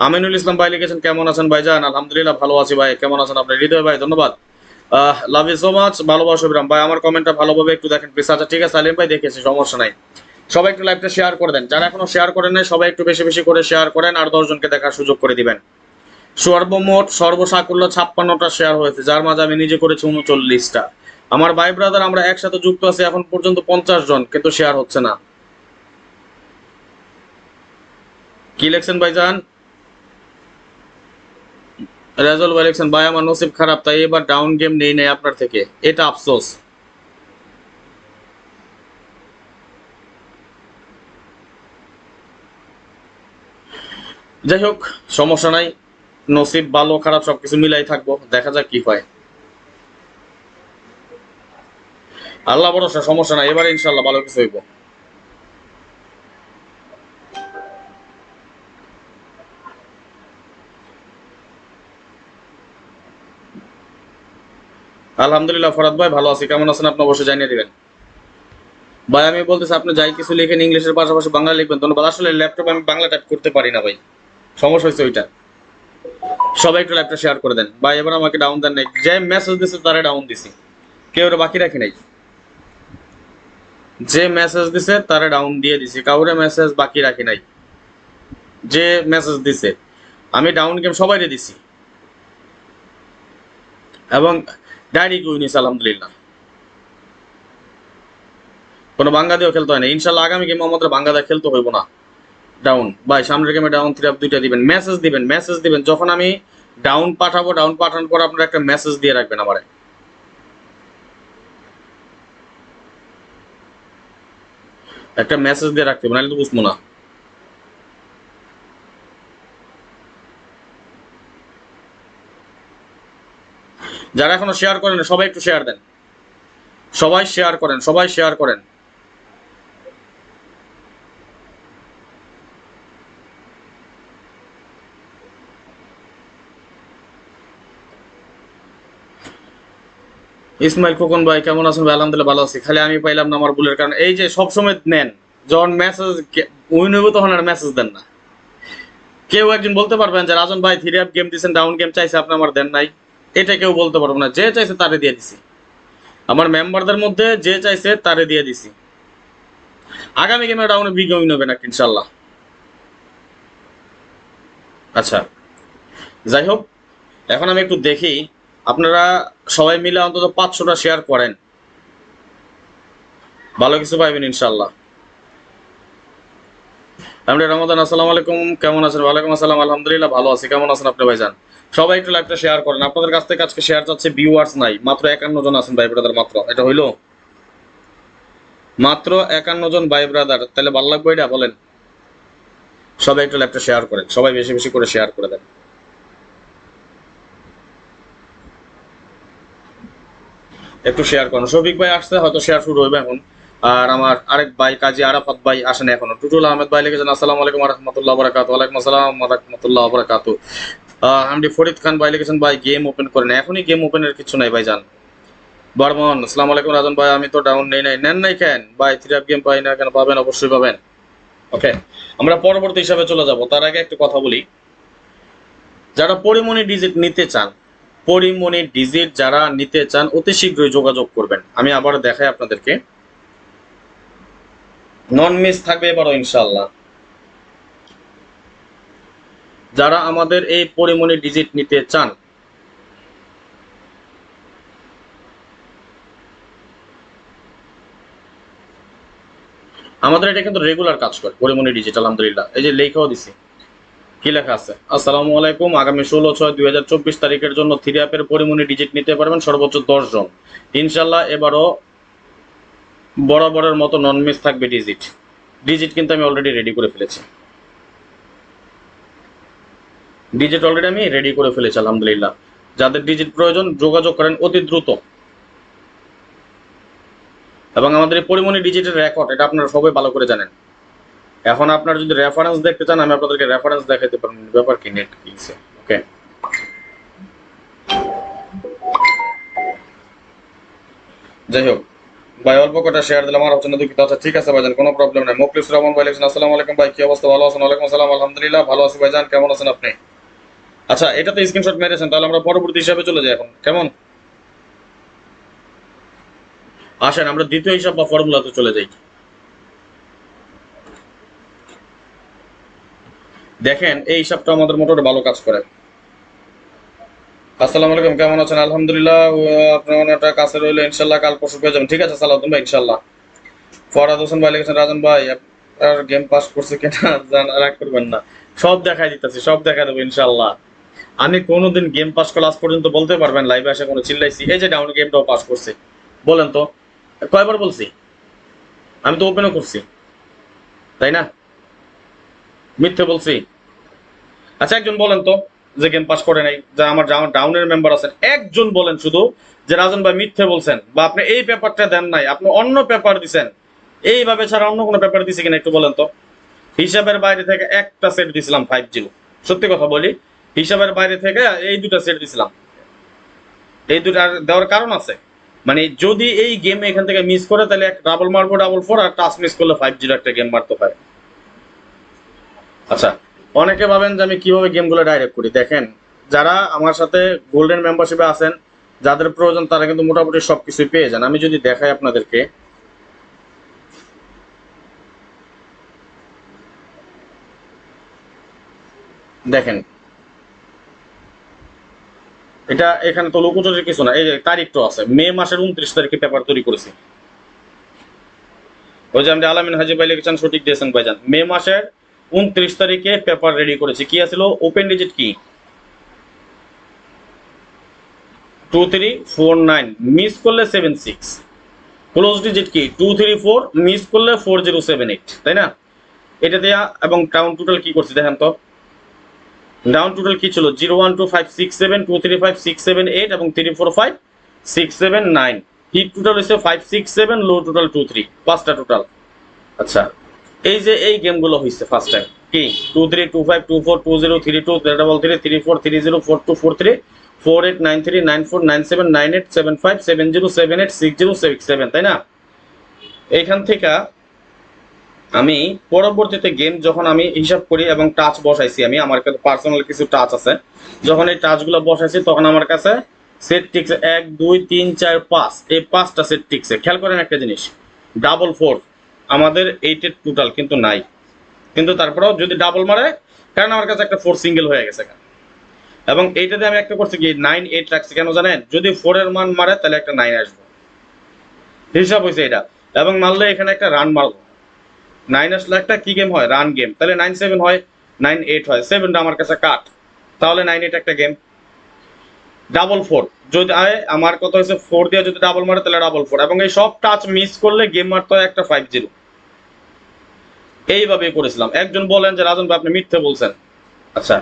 আমিনুল ইসলাম ভাই লিখেছেন কেমন আছেন ভাইজান? আলহামদুলিল্লাহ ভালো আছি ভাই, কেমন আছেন আপনি? হৃদয় ভাই ধন্যবাদ, লাভ ইউ সো মাচ, ভালোবাসা বিরাম ভাই। আমার কমেন্টটা ভালোভাবে একটু দেখেন প্লিজ। আচ্ছা ঠিক আছে সালিম ভাই, দেখেছি, সমস্যা নাই। সবাই একটু লাইভটা শেয়ার করে দেন, যারা এখনো শেয়ার করেন নাই সবাই একটু বেশি বেশি করে শেয়ার করেন, আর 10 জনকে দেখার সুযোগ করে দিবেন। সর্বমোট সর্বসাকুল্য 56টা শেয়ার হয়েছে, যার মাঝে আমি নিজে করেছি 39টা। আমার ভাই ব্রাদার আমরা একসাথে যুক্ত আছি এখন পর্যন্ত 50 জন, কিন্তু শেয়ার হচ্ছে না। কি লেখছেন ভাইজান? রেজল ভাই লেখছেন ভাই আমার নসিব খারাপ, তাই এবার ডাউন গেম নেই নাই আপনার থেকে, এটা আফসোস। যাই হোক, সমস্যা নাই, নসিব ভালো খারাপ সবকিছু মিলাই থাকবো, দেখা যাক কি হয়। আল্লাহ ভরসা, সমস্যা নাই, এবারে ইনশাল্লাহ ভালো কিছু হইব। আলহামদুলিল্লাহ ফরাদ ভাই, ভালো আছি। কেমন আছেন আপনি অবশ্যই জানিয়ে দিবেন। ভাই আমি বলতেছি আপনি যাই কিছু লিখেন ইংলিশের পাশাপাশি বাংলা লিখবেন, ধন্যবাদ। আসলে ল্যাপটপে আমি বাংলা টাইপ করতে পারি না ভাই, সমস্যা হয়েছে ওইটা। সবাই একটু ল্যাপটপ শেয়ার করে দেন ভাই, এবার আমাকে ডাউন দেন নাই, যে মেসেজ দিছে তারে ডাউন দিছি, কেউ বাকি রাখি নাই। যে মেসেজ দিছে তারে ডাউন দিয়ে দিছি, কাউরে মেসেজ বাকি রাখি নাই। যে মেসেজ দিছে আমি ডাউন গেম সবাইরে দিছি, এবং ডাইরেক্ট উইনিস আলহামদুলিল্লাহ। কোনো বাঙ্গা দিয়েও খেলতে হয় না ইনশাল্লাহ। আগামী গেমে আমাদের বাঙ্গা দিয়ে খেলতে হইব না। ডাউন ভাই, সামনের গেমে ডাউন 3 2টা দিবেন, মেসেজ দিবেন যখন আমি ডাউন পাঠাবো, ডাউন পাঠানোর পর আপনারা একটা মেসেজ দিয়ে রাখবেন আমারে, একটা মেসেজ দিয়ে রাখতে হবে, নাহলে তো বুঝবো না। যারা এখনো শেয়ার করেন সবাই একটু শেয়ার দেন, সবাই শেয়ার করেন, সবাই শেয়ার করেন। ইসমাইল খোকন ভাই কেমন আছেন ভাই? আলহামদুলিল্লাহ ভালো আছি। খালি আমি পাইলাম না আমার ভুলের কারণে। এই যে সবসময় নেন, যখন মেসেজ উইন হইব তখন আর মেসেজ দেন না। কেউ একজন বলতে পারবেন যে রাজন ভাই 3 গেম দিচ্ছেন, ডাউন গেম চাইছে আপনি আমার দেন নাই? এটা কেউ বলতে পারবো না। যে চাইছে তারে দিয়ে দিছি, আমার মেম্বারদের মধ্যে যে চাইছে তারে দিয়ে দিছি। আগামী গেমে ডাউনে বিগ উইন হবে না ইনশাল্লাহ। আচ্ছা, যাই হোক, এখন আমি একটু দেখি আপনারা সবাই মিলে অন্তত 500টা শেয়ার করেন, ভালো কিছু পাইবেন ইনশাল্লাহ। আমি রমাদান, আসসালামু আলাইকুম, কেমন আছেন? ওয়ালাইকুম আসসালাম, আলহামদুলিল্লাহ ভালো আছি। কেমন আছেন আপনি ভাইজান? সবাই একটু লাইভটা শেয়ার করেন। আপনাদের কাছ থেকে আজকে শেয়ার চাচ্ছে, ভিউয়ার্স নাই, মাত্র 51 জন আছেন ভাই ব্রাদার, মাত্র। এটা হইলো মাত্র 51 জন ভাই ব্রাদার, তাহলে ভালো লাগবে এটা বলেন? সবাই একটু লাইভটা শেয়ার করেন, সবাই বেশি বেশি করে শেয়ার করে দেন, একটু শেয়ার করেন। শফিক ভাই আসছে, হয়তো শেয়ার শুরু হইবে এখন। আর আমার আরেক ভাই কাজী আরাফাত ভাই আসেন এখনো। টুটুল আহমেদ ভাই লিখেছেন আসসালামু আলাইকুম রহমতুল্লাহ বরাকাতু। ওয়ালাইকুম আসসালাম রহমতুল্লাহ বরাকাতু। আমডি ফরিদ খান ভাই লিখেছেন ভাই গেম ওপেন করেন, এখনই গেম ওপেনের কিছু নাই ভাই যান। বর্মন, আসসালামু আলাইকুম রাজন ভাই, আমি তো ডাউন নেই নাই। নেন নাই কেন ভাই? 3 গেম পাই না কেন? পাবেন, অবশ্যই পাবেন। ওকে, আমরা পরবর্তী হিসাবে চলে যাব, তার আগে একটু কথা বলি। যারা পরিমণি ডিজিট নিতে চান, পরিমণি ডিজিট যারা নিতে চান অতি শীঘ্রই যোগাযোগ করবেন। আমি আবার দেখাই আপনাদেরকে, নন মিস থাকবে এবারও ইনশাল্লাহ। যারা আমাদের এই পরিমণি ডিজিট নিতে চান, আমাদের এটা কিন্তু রেগুলার কাজ করে পরিমণি ডিজিট আলহামদুলিল্লাহ। এই যে লেখাও দিছি, কি লেখা আছে? আসসালামু আলাইকুম, আগামী 16/6/2024 তারিখের জন্য 3 অ্যাপের পরিমণি ডিজিট নিতে পারবেন সর্বোচ্চ 10 জন ইনশাল্লাহ। এবারও বরাবরের মতো নন মিস থাকবে ডিজিট। ডিজিট কিন্তু আমি অলরেডি রেডি করে ফেলেছি, ডিজিট অলরেডি আমি রেডি করে ফেলেছি আলহামদুলিল্লাহ। যাদের ডিজিট প্রয়োজন যোগাযোগ করেন অতি দ্রুত। এবং আমাদের এই পরিমণি ডিজিটের রেকর্ড, এটা আপনারা সবাই ভালো করে জানেন। এখন আপনারা যদি রেফারেন্স দেখতে চান, আমি আপনাদেরকে রেফারেন্স দেখাতে পারবো। ব্যাপার কি, নেট কিছে? ওকে, যাই হোক ভাই, অল্প কটা শেয়ার দিলাম, আমার হচ্ছে না, দুঃখিত। আচ্ছা ঠিক আছে ভাইজান, কোনো প্রবলেম নাই। মুখলিস রহমান ভাই লিখছেন আসসালামু আলাইকুম ভাই, কি অবস্থা? ভালো আছেন? ওয়ালাইকুম আসসালাম, আলহামদুলিল্লাহ ভালো আছি ভাইজান, কেমন আছেন আপনি? আচ্ছা, এটাতে স্ক্রিনশট মেরেছেন, তাহলে আমরা পরবর্তী হিসাবে চলে যাই এখন, কেমন? আসেন আমরা দ্বিতীয় হিসাব বা ফর্মুলাতে চলে যাই। দেখেন এই হিসাবটা আমাদের মোটামুটি ভালো কাজ করে। আসসালামু আলাইকুম, কেমন আছেন? আলহামদুলিল্লাহ, আপনার অনেকটা কাছে রইলো, ইনশাল্লাহ কাল পরশু পেয়ে যাবেন। ঠিক আছে সালাউদ্দিন ভাই, ইনশাল্লাহ। ফরহাদ হোসেন ভাই লিখেছেন রাজন ভাই আপনার গেম পাস করছে কিনা রাগ করবেন না, সব দেখাই দিতেছি, সব দেখা দেবো ইনশাল্লাহ। আমি কোনোদিন গেম পাস ক্লাস পর্যন্ত বলতে পারবেন লাইভে আসে কোনো চিল্লাইছি? এই যে ডাউন গেমটাও পাস করছে, বলেন তো কয়বার বলছি? আমি তো ওপেনও করছি, তাই না? মিথ্যে বলছি? আচ্ছা একজন বলেন তো যে গেম পাস করে নাই, যা আমার ডাউনের মেম্বার আছেন, একজন বলেন শুধু যে রাজন ভাই মিথ্যে বলছেন, বা আপনি এই পেপারটা দেন নাই, আপনি অন্য পেপার দিছেন, এইভাবে ছাড়া অন্য কোনো পেপার দিছে কিনা একটু বলেন তো। হিসাবের বাইরে থেকে একটা সেট দিছিলাম 5-0, সত্যি কথা বলি, হিসাবের বাইরে থেকে এই দুটা সেট দিছিলাম। এই দুটা দেওয়ার কারণ আছে, মানে যদি এই গেম এখান থেকে মিস করে তাহলে এক ডাবল মারবো ডাবল 4, আর টাচ মিস করলে 5-0 একটা গেম মারতে পারে। আচ্ছা, অনেকে ভাবেন যে আমি কিভাবে গেমগুলো ডাইরেক্ট করি। দেখেন, যারা আমার সাথে গোল্ডেন মেম্বারশিপে আছেন, যাদের প্রয়োজন তারা কিন্তু মোটামুটি সবকিছুই পেয়ে যান। আমি যদি দেখাই আপনাদেরকে, দেখেন এটা এখানে তো লুকোচুরির কিছু না, এই যে তারিখটা আছে, মে মাসের 29 তারিখে পেপার তৈরি করেছি। ওই যে আপনি আলামিন হাজি ভাই লিখেছেন, সঠিক দিয়েছেন ভাইজান, মে মাসের 29 তারিখে পেপার রেডি করেছি। কি আছিল? ওপেন ডিজিট কি 2349, মিস করলে 76, ক্লোজ ডিজিট কি 234, মিস করলে 4078, তাই না? এটা দেয়া, এবং ডাউন টোটাল কি করছি দেখেন তো। ডাউন টোটাল কি ছিল? 01256723567 এবং 34567 হিট টোটাল হচ্ছে 567, লো টোটাল 23, পাঁচটা টোটাল। আচ্ছা, এই যে এই গেমগুলো হয়েছে ফার্স্ট টাইম কি 2325242033443489399497987570786067, তাই না? এইখান থেকে আমি পরবর্তীতে গেম যখন আমি হিসাব করি এবং টাচ বসাইছি, আমি আমার কাছে পার্সোনাল কিছু টাচ আছে, যখন এই টাচগুলো বসাইছি তখন আমার কাছে সেট টিকছে 1 2 3 4 5, এই 5টা সেট টিকছে। খেয়াল করেন একটা জিনিস, ডাবল 4 আমাদের 8-এর টোটাল কিন্তু নাই, কিন্তু তারপরেও যদি ডাবল মারে, কারণ আমার কাছে একটা 4 সিঙ্গেল হয়ে গেছে, এবং এইটাতে আমি একটা করছি কি 9-8 রাখছি, কেন জানেন? যদি 4 এর মান মারে তাহলে একটা 9 আসবে, হিসাব হয়েছে এটা। এবং মারলে এখানে একটা রান মারবো, 9 আসলে একটা কি গেম হয়? Run game. তাহলে 9-7 হয়, 9-8 হয়, 7টা আমার কাছে কাট, তাহলে 9-8 একটা গেম। ডাবল 4 যদি আমার কথা হচ্ছে 4 দিয়ে যদি ডাবল মারে তাহলে ডাবল 4, এবং এই সব টাচ মিস করলে গেম মারতে হয় একটা 5-0। এইভাবে করেছিলাম। একজন বলেন যে রাজন ভাই আপনি মিথ্যে বলছেন। আচ্ছা,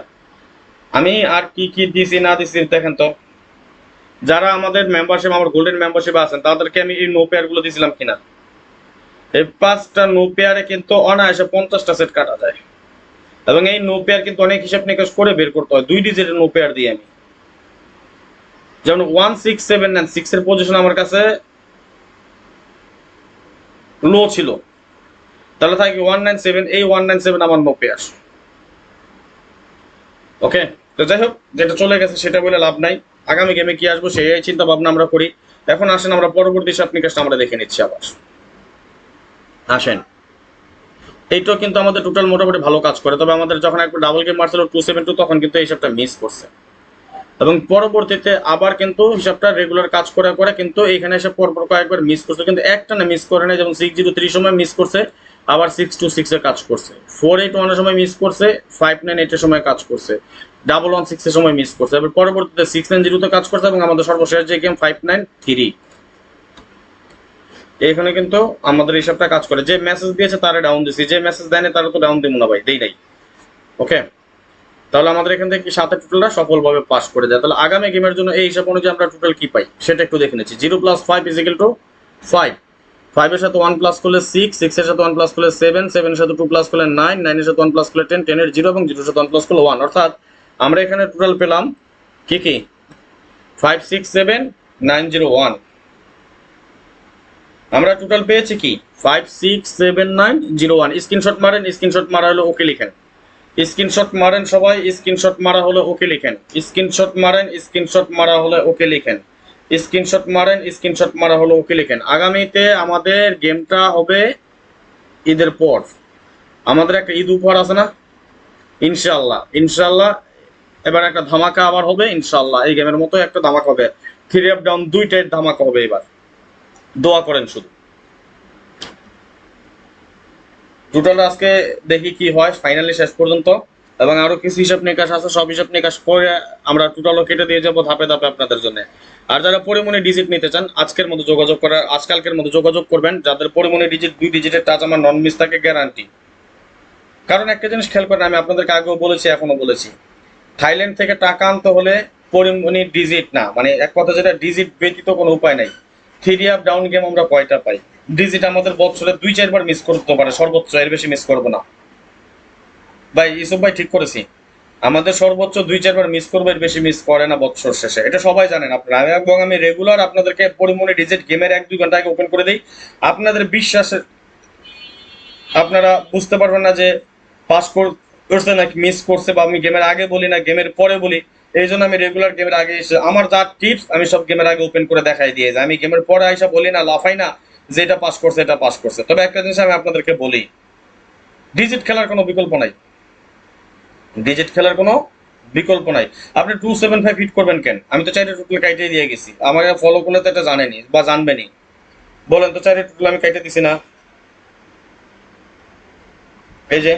আমি আর কি কি দিছি না দিছি দেখেন তো। যারা আমাদের মেম্বারশিপ, আমার গোল্ডেন মেম্বারশিপ আছেন, তাদেরকে আমি এই নো পেয়ার গুলো দিছিলাম কিনা। এই 5টা নো পেয়ারে কিন্তু অনায়াসে 50টা সেট কাটা যায়, এবং এই নো পেয়ার কিন্তু অনেক হিসাব নিকাশ করে বের করতে হয়। 2 ডিজিটের নো পেয়ার দিয়ে আমি, যেমন 1679 6 এর পজিশন আমার কাছে লো ছিল, তাহলে থাকে 197, এই 197 আমার নো পেয়ার। ওকে, তো যাই হোক, যেটা চলে গেছে সেটা বলে লাভ নাই, আগামী গেমে কি আসবো সেই চিন্তা ভাবনা আমরা করি। এখন আসেন আমরা পরবর্তী হিসাব নিকাশটা আমরা দেখে নিচ্ছি আবার। আসেন, এইটাও কিন্তু আমাদের টোটাল মোটামুটি ভালো কাজ করে, তবে আমাদের যখন একবার ডাবল গেম মারছিল 272, তখন কিন্তু এই হিসাবটা মিস করছে, এবং পরবর্তীতে আবার কিন্তু হিসাবটা রেগুলার কাজ করে করে কিন্তু এখানে এসে পরপর কয়েকবার মিস করছে, কিন্তু একটা না মিস করে না। যেমন 603 সময় মিস করছে, আবার 626 এ কাজ করছে, 481 এর সময় মিস করছে, 598 এর সময় কাজ করছে, 116 এর সময় মিস করছে, এবার পরবর্তীতে 690 তে কাজ করছে, এবং আমাদের সর্বশেষ যে গেম 593, এখানে কিন্তু আমাদের হিসাবটা কাজ করে। যে মেসেজ দিয়েছে তারা ডাউন দিছি, যে মেসেজ দেয়নি তারা তো ডাউন দিব না ভাই, দেই নাই। ওকে, তাহলে আমাদের এখান থেকে 7-এর টোটালটা সফলভাবে পাস করে যায়। তাহলে আগামী গেমের জন্য এই হিসাব অনুযায়ী আমরা টোটাল কি পাই সেটা একটু দেখে নিচ্ছি। 0 + 5 = 5, 5 এর সাথে 1 প্লাস করলে 6, 6 এর সাথে 1 প্লাস করলে 7, 7 এর সাথে 2 প্লাস করলে 9, 9 এর সাথে 1 প্লাস করলে 10, 10 এর 0, এবং 0 এর সাথে 1 প্লাস করলে 1, অর্থাৎ আমরা এখানে টোটাল পেলাম কি কি 567901। আমরা টোটাল পেয়েছি কি 567901। স্ক্রিনশট মারেন, স্ক্রিনশট মারা হলো ওকে লিখেন, স্ক্রিনশট মারেন সবাই, স্ক্রিনশট মারা হলে ওকে লিখেন, স্ক্রিনশট মারেন, স্ক্রিনশট মারা হলে ওকে লিখেন, স্ক্রিনশট মারেন, স্ক্রিনশট মারা হলে ওকে লিখেন। আগামীতে আমাদের গেমটা হবে ঈদের পর, আমাদের একটা ঈদ উপহার আছে না, ইনশাআল্লাহ ইনশাআল্লাহ এবার একটা ধামাকা আবার হবে ইনশাআল্লাহ। এই গেমের মতো একটা ধামাকা হবে, 3 আপ ডাউন 2টাই ধামাকা হবে এবার, দোয়া করেন শুধু। টোটাল আজকে দেখি কি হয় ফাইনালি শেষ পর্যন্ত, এবং আরো কিছু হিসাব নিকাশ আছে, সব হিসাব নিকাশ করে আমরা টোটালও কেটে দিয়ে যাবো ধাপে ধাপে আপনাদের জন্য। আর যারা পরিমণি ডিজিট নিতে চান আজকের মতো যোগাযোগ করার, আজকালকের মতো যোগাযোগ করবেন। যাদের পরিমণি ডিজিট 2 ডিজিটের টাচ আমার নন মিস থাকে গ্যারান্টি। কারণ একটা জিনিস খেয়াল করেন, আমি আপনাদেরকে আগেও বলেছি এখনো বলেছি, থাইল্যান্ড থেকে টাকা আনতে হলে পরিমণি ডিজিট না, মানে এক কথা যেটা ডিজিট ব্যতীত কোনো উপায় নাই। থ্রি আপ ডাউন গেম আমরা কয়টা পাই? ডিজিট আমাদের বছরে 2-4 বার মিস করতে পারে সর্বোচ্চ, এর বেশি মিস করবো না ভাই। ইসুফ ভাই ঠিক করেছি, আমাদের সর্বোচ্চ 2-4 বার মিস করবো, এর বেশি মিস করে না বছর শেষে, এটা সবাই জানেন আপনারা। এবং আমি রেগুলার আপনাদেরকে পরিমণি ডিজিট গেমের 1-2 ঘন্টা আগে ওপেন করে দিই। আপনাদের বিশ্বাসের আপনারা বুঝতে পারবেন না যে পাস করছে নাকি মিস করছে, বা আমি গেমের আগে বলি না গেমের পরে বলি। এই জন্য আমি রেগুলার গেমের আগে এসে আমার যা টিপস আমি সব গেমের আগে ওপেন করে দেখাই দিয়ে যাই। আমি গেমের পরে আইসা বলি না, লাফাই না যে এটা পাস করছে এটা পাস করছে। তবে একটা জিনিস আমি আপনাদেরকে বলি, ডিজিট খেলার কোনো বিকল্প নাই, ডিজিট খেলার কোনো বিকল্প নাই। আপনি 275 হিট করবেন কেন? আমি তো 4 টোটাল কাইটে দিয়ে গেছি, আমাকে ফলো করলে তো এটা জানেনি বা জানবেনি। বলেন তো 4 টোটাল আমি কাইটে দিছি না? এই যে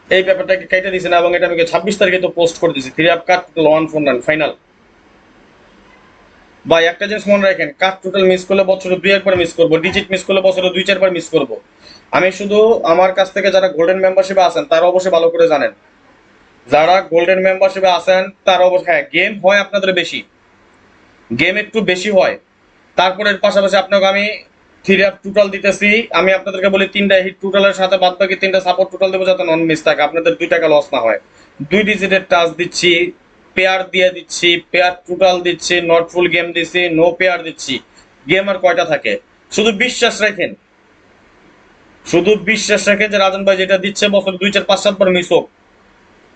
এই ব্যাপারটাকে কেটে দিছে না, এবং এটা আমি 26 তারিখে তো পোস্ট করে দিছি। 3 আপ কাট টোটাল 149 ফাইনাল। ভাই একটা জিনিস মনে রাখেন, কাট টোটাল মিস করলে বছরে 2-1 বার মিস করবো, ডিজিট মিস করলে বছরে 2-4 বার মিস করবো। আমি শুধু আমার কাছ থেকে যারা গোল্ডেন মেম্বারশিপে আছেন তারা অবশ্যই ভালো করে জানেন, যারা গোল্ডেন মেম্বারশিপে আছেন তারা অবশ্যই, হ্যাঁ গেম হয় আপনাদের বেশি, গেম একটু বেশি হয়। তারপরের পাশাপাশি আপনাকে আমি 3 আপ টোটাল দিতেছি। আমি আপনাদেরকে বলি 3টা হিট টোটালের সাথে বাদ বাকি 3টা সাপোর্ট টোটাল দেবো, যাতে নন মিস থাকে, আপনাদের 2 টাকা লস না হয়। 2 ডিজিটের টাচ দিচ্ছি, পেয়ার দিয়ে দিচ্ছি, পেয়ার টোটাল দিচ্ছি, নট ফুল গেম দিচ্ছি, নো পেয়ার দিচ্ছি। গেম আর কয়টা থাকে? শুধু বিশ্বাস রাখেন, শুধু বিশ্বাস রাখেন যে রাজন ভাই যেটা দিচ্ছে বছর 2-4-5-7 বার মিস হোক,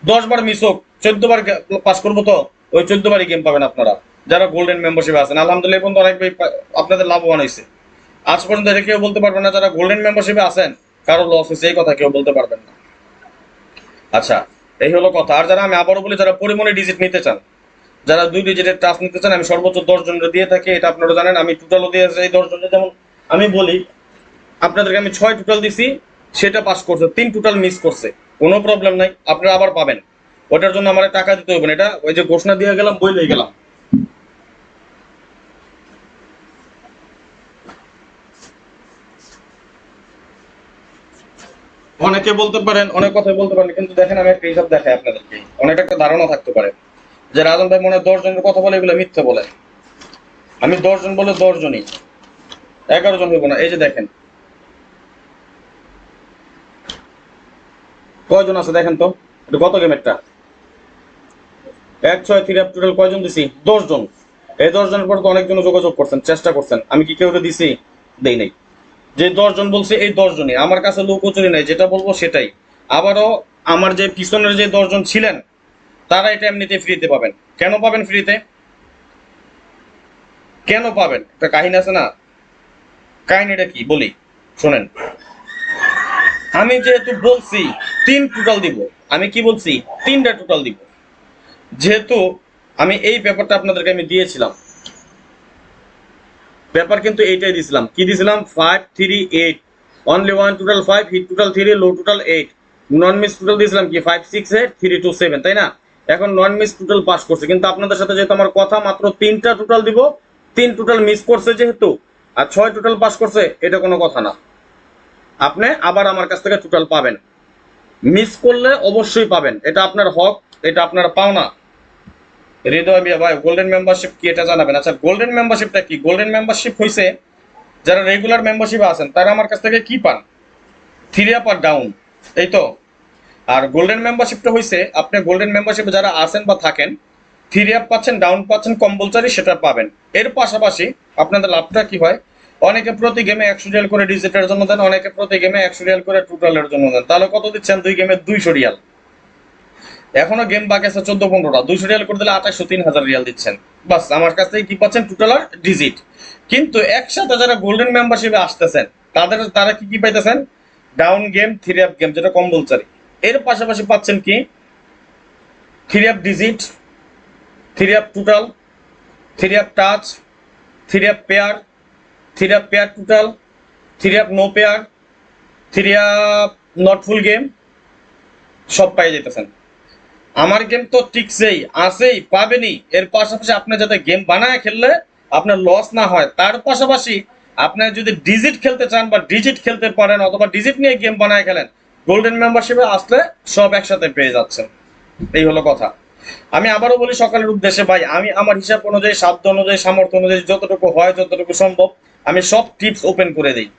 10 বার মিস হোক, 14 বার পাস করবো, তো ওই 14 বারই গেম পাবেন আপনারা যারা গোল্ডেন মেম্বারশিপে আছেন। আলহামদুলিল্লাহ এখন তো অনেক আপনাদের লাভবান হয়েছে। আজ পর্যন্ত এটা কেউ বলতে পারবেন না যারা গোল্ডেন মেম্বারশিপে আছেন কারো লস হয়েছে, এই কথা কেউ বলতে পারবেন না। আচ্ছা, এই হলো কথা। আর যারা, আমি আবারও বলি, যারা পরিমণি ডিজিট নিতে চান, যারা 2 ডিজিটের টাচ নিতে চান, আমি সর্বোচ্চ 10 জনের দিয়ে থাকি, এটা আপনারা জানেন। আমি টোটালও দিয়ে এই 10 জনের, যেমন আমি বলি আপনাদেরকে, আমি 6 টোটাল দিছি, সেটা পাস করছে, 3 টোটাল মিস করছে, কোনো প্রবলেম নাই, আপনারা আবার পাবেন। ওটার জন্য আমার টাকা দিতে হবে না, এটা ওই যে ঘোষণা দিয়ে গেলাম, বই লয়ে গেলাম। অনেকে বলতে পারেন, অনেক কথাই বলতে পারেন, কিন্তু দেখেন আমি একটা হিসাব দেখাই আপনাদেরকে, অনেক একটা ধারণা থাকতে পারে যে রাজন ভাই মনে হয় 10 জনের কথা বলে, এগুলো মিথ্যে বলে। আমি 10 জন বলে 10 জনই, 11 জন হইব না। এই যে দেখেন কয়জন আছে দেখেন তো, এটা কত গেমেরটা? 1-6 3 আপ টোটাল কয়জন দিছি? 10 জন। এই 10 জনের পর তো অনেকজন যোগাযোগ করছেন, চেষ্টা করছেন, আমি কি কেউ দিছি? দেই নাই। যে 10 জন বলছে এই 10 জনই, আমার কাছে লুকোচুরি নাই, যেটা বলবো সেটাই। আবারও আমার যে পিছনের যে 10 জন ছিলেন তারা এটা এমনিতে ফ্রিতে পাবেন। কেন পাবেন ফ্রিতে? কেন পাবেন? একটা কাহিনী আছে না, কাহিনীটা কি বলি শোনেন। আমি যেহেতু বলছি 3 টোটাল দিব, আমি কি বলছি 3টা টোটাল দিব, যেহেতু আমি এই ব্যাপারটা আপনাদেরকে আমি দিয়েছিলাম, ব্যাপার কিন্তু এইটাই দিছিলাম। কি দিছিলাম? 5-3-8, অনলি 1 টোটাল 5, হিট টোটাল 3, লো টোটাল 8, নন মিস টোটাল দিছিলাম কি 5-6-8, 3-2-7, তাই না? এখন নন মিস টোটাল পাস করছে, কিন্তু আপনাদের সাথে যেহেতু আমার কথা, মাত্র 3টা টোটাল দিব, 3 টোটাল মিস করছে যেহেতু, আর 6 টোটাল পাস করছে, এটা কোনো কথা না। আপনি আবার আমার কাছ থেকে টোটাল পাবেন, মিস করলে অবশ্যই পাবেন, এটা আপনার হক, এটা আপনার পাওনা। হৃদয় বিয়া ভাই, গোল্ডেন মেম্বারশিপ কি এটা জানাবেন? আচ্ছা, গোল্ডেন মেম্বারশিপটা কি? গোল্ডেন মেম্বারশিপ হইছে যারা রেগুলার মেম্বারশিপে আছেন তারা আমার কাছ থেকে কি পান? 3 আপ আর ডাউন, এই তো। আর গোল্ডেন মেম্বারশিপটা হইছে, আপনি গোল্ডেন মেম্বারশিপে যারা আছেন বা থাকেন, 3 আপ পাচ্ছেন, ডাউন পাচ্ছেন, কম্পালসারি সেটা পাবেন। এর পাশাপাশি আপনাদের লাভটা কি হয়? অনেকে প্রতি গেমে 100 রিয়াল করে ডিজিটের জন্য দেন, অনেকে প্রতি গেমে 100 রিয়াল করে টোটালের জন্য দেন। তাহলে কত দিচ্ছেন? 2 গেমে 200 রিয়াল। এখনো গেম বাকি আছে 14-15টা, 200 রিয়াল করে দিলে 2800-3000 রিয়াল দিচ্ছেন। বাস, আমার কাছ থেকে কি পাচ্ছেন? টোটাল আর ডিজিট। কিন্তু একসাথে যারা গোল্ডেন মেম্বারশিপে আসতেছেন তারা কি কি পাইতেছেন? ডাউন গেম, 3 আপ গেম, যেটা কম্পালসারি। এর পাশাপাশি পাচ্ছেন কি? 3 up digit, 3 up total, 3 up touch, 3 up pair, 3 up pair total, 3 up no pair, 3 up not full game, সব পাই যেতেছেন। আমার গেম তো টিকছেই, আছেই, পাবেনই। এর পাশাপাশি আপনি যাতে গেম বানায় খেললে আপনার লস না হয়, তার পাশাপাশি আপনি যদি ডিজিট খেলতে চান বা ডিজিট খেলতে পারেন, অথবা ডিজিট নিয়ে গেম বানায় খেলেন, গোল্ডেন মেম্বারশিপে আসলে সব একসাথে পেয়ে যাচ্ছেন। এই হলো কথা। আমি আবারও বলি সকালের উদ্দেশ্যে ভাই, আমি আমার হিসাব অনুযায়ী, সাধ্য অনুযায়ী, সামর্থ্য অনুযায়ী যতটুকু হয়, যতটুকু সম্ভব আমি সব টিপস ওপেন করে দিই।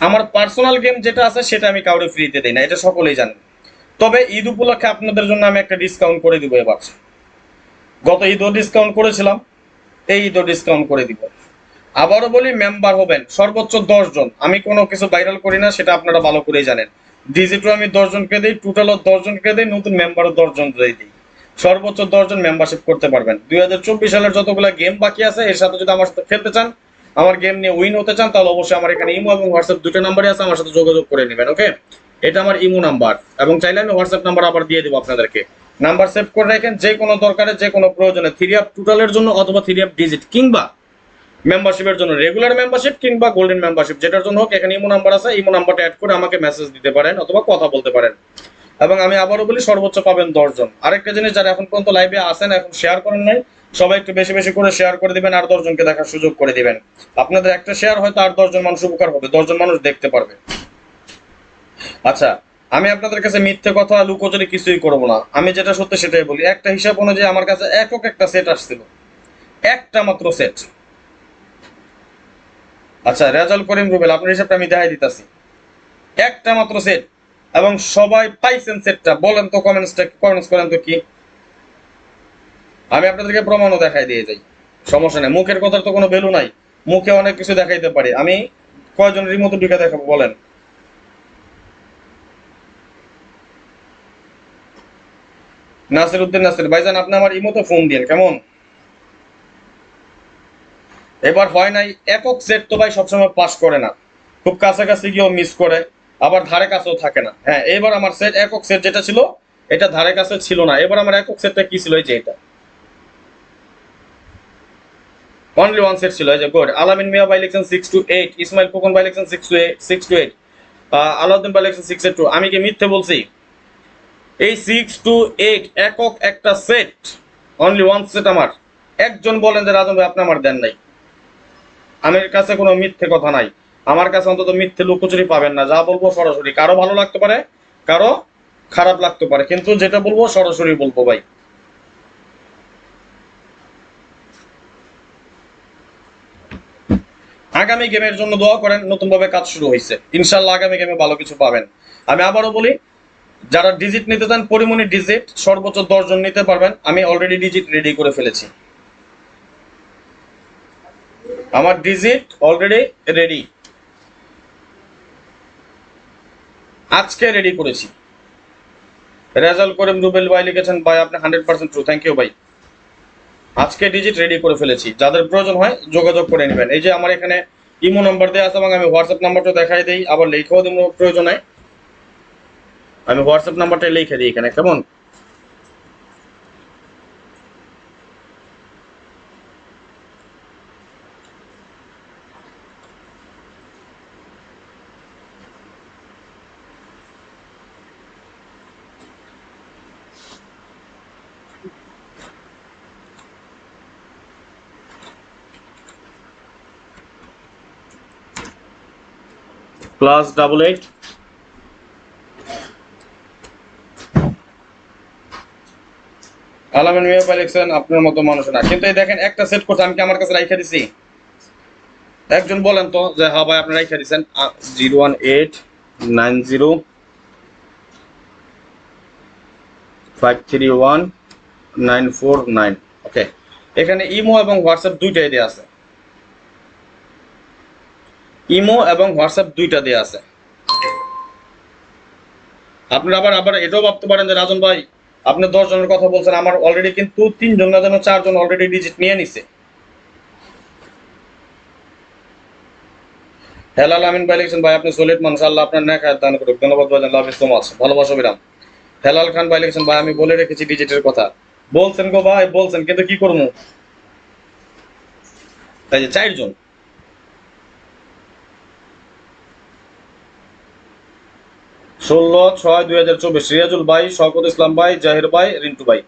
আমার পার্সোনাল গেম যেটা আছে সেটা আমি কাউরে ফ্রিতে দিই না, এটা সকলেই জানেন। তবে ঈদ উপলক্ষে আপনাদের জন্য আমি একটা ডিসকাউন্ট করে দিব এবার। গত ঈদও ডিসকাউন্ট করেছিলাম, এই ঈদও ডিসকাউন্ট করে দিব। আবারও বলি, মেম্বার হবেন সর্বোচ্চ 10 জন। আমি কোনো কিছু ভাইরাল করি না, সেটা আপনারা ভালো করেই জানেন। ডিজিটও আমি 10 জনকে দিই, টোটালও 10 জনকে দিই, নতুন মেম্বারও 10 জন দিই। সর্বোচ্চ 10 জন মেম্বারশিপ করতে পারবেন। 2024 সালের যতগুলো গেম বাকি আছে এর সাথে যদি আমার সাথে খেলতে চান, আমার গেম নিয়ে উইন হতে চান, তাহলে অবশ্যই আমার এখানে ইমো এবং হোয়াটসঅ্যাপ দুটো নাম্বারই আছে, আমার সাথে যোগাযোগ করে নেবেন। ওকে, এটা আমার ইমো নাম্বার, এবং চাইলে আমি হোয়াটসঅ্যাপ নাম্বার আবার দিয়ে দেবো আপনাদেরকে। নাম্বার সেভ করে রাখেন, যে কোনো দরকারে, যে কোনো প্রয়োজনে, 3 টোটালের জন্য অথবা 3 ডিজিট, কিংবা মেম্বারশিপের জন্য রেগুলার মেম্বারশিপ কিংবা গোল্ডেন মেম্বারশিপ, যেটার জন্য হোক, এখানে ইমো নাম্বার আছে, ইমো নাম্বারটা অ্যাড করে আমাকে মেসেজ দিতে পারেন অথবা কথা বলতে পারেন। এবং আমি আবারও বলি, সর্বোচ্চ পাবেন 10 জন। আরেকটা জিনিস, যারা এখন পর্যন্ত লাইভে আসেন, এখন শেয়ার করেন নাই, সবাই একটু বেশি বেশি করে শেয়ার করে দিবেন, আর 10 জনকে দেখার সুযোগ করে দিবেন। আপনাদের একটা শেয়ার হয়তো আর 10 জন মানুষ উপকার হবে, 10 জন মানুষ দেখতে পারবে। আচ্ছা, আমি আপনাদের কাছে মিথ্যে কথা, লুকোচুরি কিছুই করবো না। আমি যেটা সত্যি সেটাই বলি। একটা হিসাব অনুযায়ী আমার কাছে একক একটা সেট আসছিল, একটা মাত্র সেট। আচ্ছা, রেজাউল করিম রুবেল, আপনার হিসাবটা আমি দেখাই দিতেছি। একটা মাত্র সেট, এবং সবাই পাইছেন সেটটা। বলেন তো, কমেন্টস করেন তো কি। আমি আপনাদেরকে প্রমাণও দেখাই দিয়ে যাই, সমস্যা নেই। মুখের কথার তো কোনো ভ্যালু নাই, মুখে অনেক কিছু দেখাইতে পারি। আমি কয়জন রিমোট ঢুকে দেখাবো বলেন? নাসির উদ্দিন নাসির ভাইজান, আপনি আমার ইমোতে ফোন দিন কেমন? এবার হয় নাই, একক সেট তো ভাই সবসময় পাস করে না, খুব কাছাকাছি গিয়েও মিস করে, আবার ধারে কাছেও থাকে না। হ্যাঁ, এবার আমার সেট, একক সেট যেটা ছিল, এটা ধারে কাছে ছিল না। এবার আমার একক সেটটা কি ছিল? এই যে এটা, অনলি ওয়ান সেট ছিল। এই যে গুড। আলামিন মিয়া বাই লিখছেন 6 to 8, ইসমাইল খোকন বাই লিখছেন 6 to 8, আলাউদ্দিন বাই লিখছেন 6 to 2। আমি কি মিথ্যে বলছি? এই 6 to 8 একক একটা সেট, অনলি ওয়ান সেট আমার। একজন বলেন যে রাজন ভাই আপনি আমার দেন নাই। আমার কাছে কোনো মিথ্যে কথা নাই, আমার কাছে অন্তত মিথ্যে লুকোচুরি পাবেন না। যা বলবো সরাসরি, কারো ভালো লাগতে পারে, কারো খারাপ লাগতে পারে, কিন্তু যেটা বলবো সরাসরি বলবো ভাই। আগামী গেমের জন্য দোয়া করেন, নতুন ভাবে কাজ শুরু হয়েছে, ইনশাল্লাহ আগামী গেমে ভালো কিছু পাবেন। আমি আবারও বলি, যারা ডিজিট নিতে চান, পরিমণি ডিজিট সর্বোচ্চ 10 জন নিতে পারবেন। আমি অলরেডি ডিজিট রেডি করে ফেলেছি, আমার ডিজিট অলরেডি রেডি, আজকে রেডি করেছি। রেজাল্ট করিম রুবেল ভাই লিখেছেন, ভাই আপনি 100% ট্রু, থ্যাংক ইউ ভাই। আজকে ডিজিট রেডি করে ফেলেছি, যাদের প্রয়োজন হয় যোগাযোগ করে নেবেন। এই যে আমার এখানে ইমো নাম্বার দেওয়া আছে, এবং আমি হোয়াটসঅ্যাপ নাম্বারটা দেখাই দিই, আবার লিখেও দিব প্রয়োজন হয়। আমি হোয়াটসঅ্যাপ নাম্বারটা লিখে দিই এখানে কেমন। +88 আলামিন মিয়া পাইলেকশন আপনার মতো মানুষ না, কিন্তু এই দেখেন একটা সেট করতে আমি কি আমার কাছে রাইখা দিছি? একজন বলেন তো যে হ্যাঁ ভাই আপনি রাইখা দিছেন। 01890531949। ওকে, এখানে ইমো এবং হোয়াটসঅ্যাপ দুইটাই দেওয়া আছে, ইমো এবং হোয়াটসঅ্যাপ দুইটা দেওয়া আছে। আপনারা আবার এটাও ভাবতে পারেন যে রাজন ভাই আপনি 10 জনের কথা বলছেন, আমার অলরেডি কিন্তু 3 জন না যেন 4 জন অলরেডি ডিজিট নিয়ে নিছে। হেলাল আমিন ভাই লিখছেন, ভাই আপনি সলিড মানুষ, আল্লাহ আপনার নেক হায়াত দান করুক। ধন্যবাদ ভাই, লাভ ইউ সো মাচ, ভালোবাসা বিরাম। হেলাল খান ভাই লিখছেন, ভাই আমি বলে রেখেছি ডিজিটের কথা। বলছেন গো ভাই, বলছেন, কিন্তু কি করবো? তাই যে 4 জন। ষোলো 6-2024 রিয়াজুল ভাই, শওকত ইসলাম ভাই, জাহির ভাই, রিন্টু ভাই,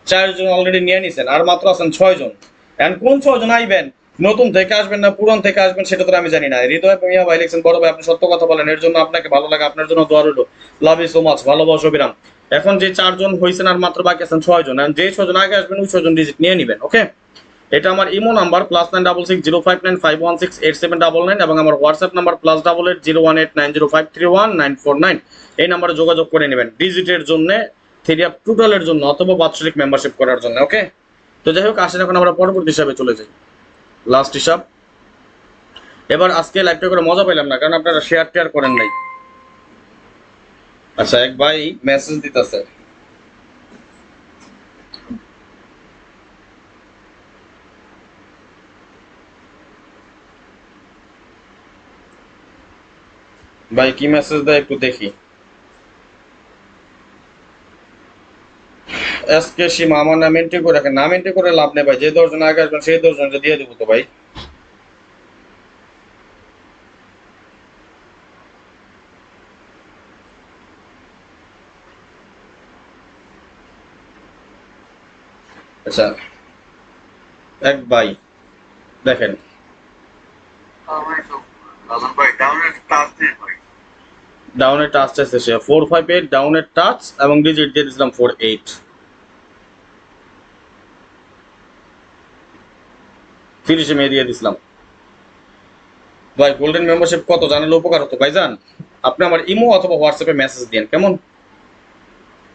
4 জন অলরেডি নিয়ে নিছেন, আর মাত্র আছেন 6 জন। এখন কোন 6 জন আইবেন নতুন থেকে আসবেন না পুরান থেকে আসবেন সেটা তো আমি জানি না। হৃদয় মিয়া ভাই লিখছেন, বড় ভাই আপনি সত্য কথা বলেন, এর জন্য আপনাকে ভালো লাগে, আপনার জন্য দোয়া রইল, লাভ ইউ সো মাচ, ভালোবাসো বিরাম। এখন যে 4 জন হয়েছেন আর মাত্র বাকি আছেন 6 জন, আর যে 6 জন আগে আসবেন ওই 6 জন ডিজিট নিয়ে নেবেন। ওকে, এটা আমার ইমো নাম্বার +96605951789 এবং আমার হোয়াটসঅ্যাপ নাম্বার +88018905319949। এই নাম্বারে যোগাযোগ করে নেবেন ডিজিটের জন্য, থ্রি আপ টোটালের জন্য অথবা বাৎসরিক মেম্বারশিপ করার জন্য। ওকে, তো যাই হোক আসেন এখন আমরা পরবর্তী হিসাবে চলে যাই, লাস্ট হিসাব। এবার আজকে লাইভটা করে মজা পাইলাম না কারণ আপনারা শেয়ার টেয়ার করেন নাই। আচ্ছা, এক ভাই মেসেজ দিতেছে, ভাই কি মেসেজ দেয় একটু দেখি। আজকে সীমা আমার নাম এন্ট্রি করে রাখেন, নাম এন্ট্রি করে লাভ নেই ভাই, যে 10 জন আগে আসবেন সেই 10 জনকে দিয়ে দিব তো ভাই। আচ্ছা, এক ভাই দেখেন, ডাউনের টাচ এসেছে 458, ডাউনের টাচ এবং ডিজিট দিয়ে দিয়েছিলাম 48, 30 মে দিয়ে দিছিলাম। ভাই গোল্ডেন মেম্বারশিপ কত জানালে উপকার হতো ভাইজান, আপনি আমার ইমো অথবা হোয়াটসঅ্যাপে মেসেজ দিন, কেমন?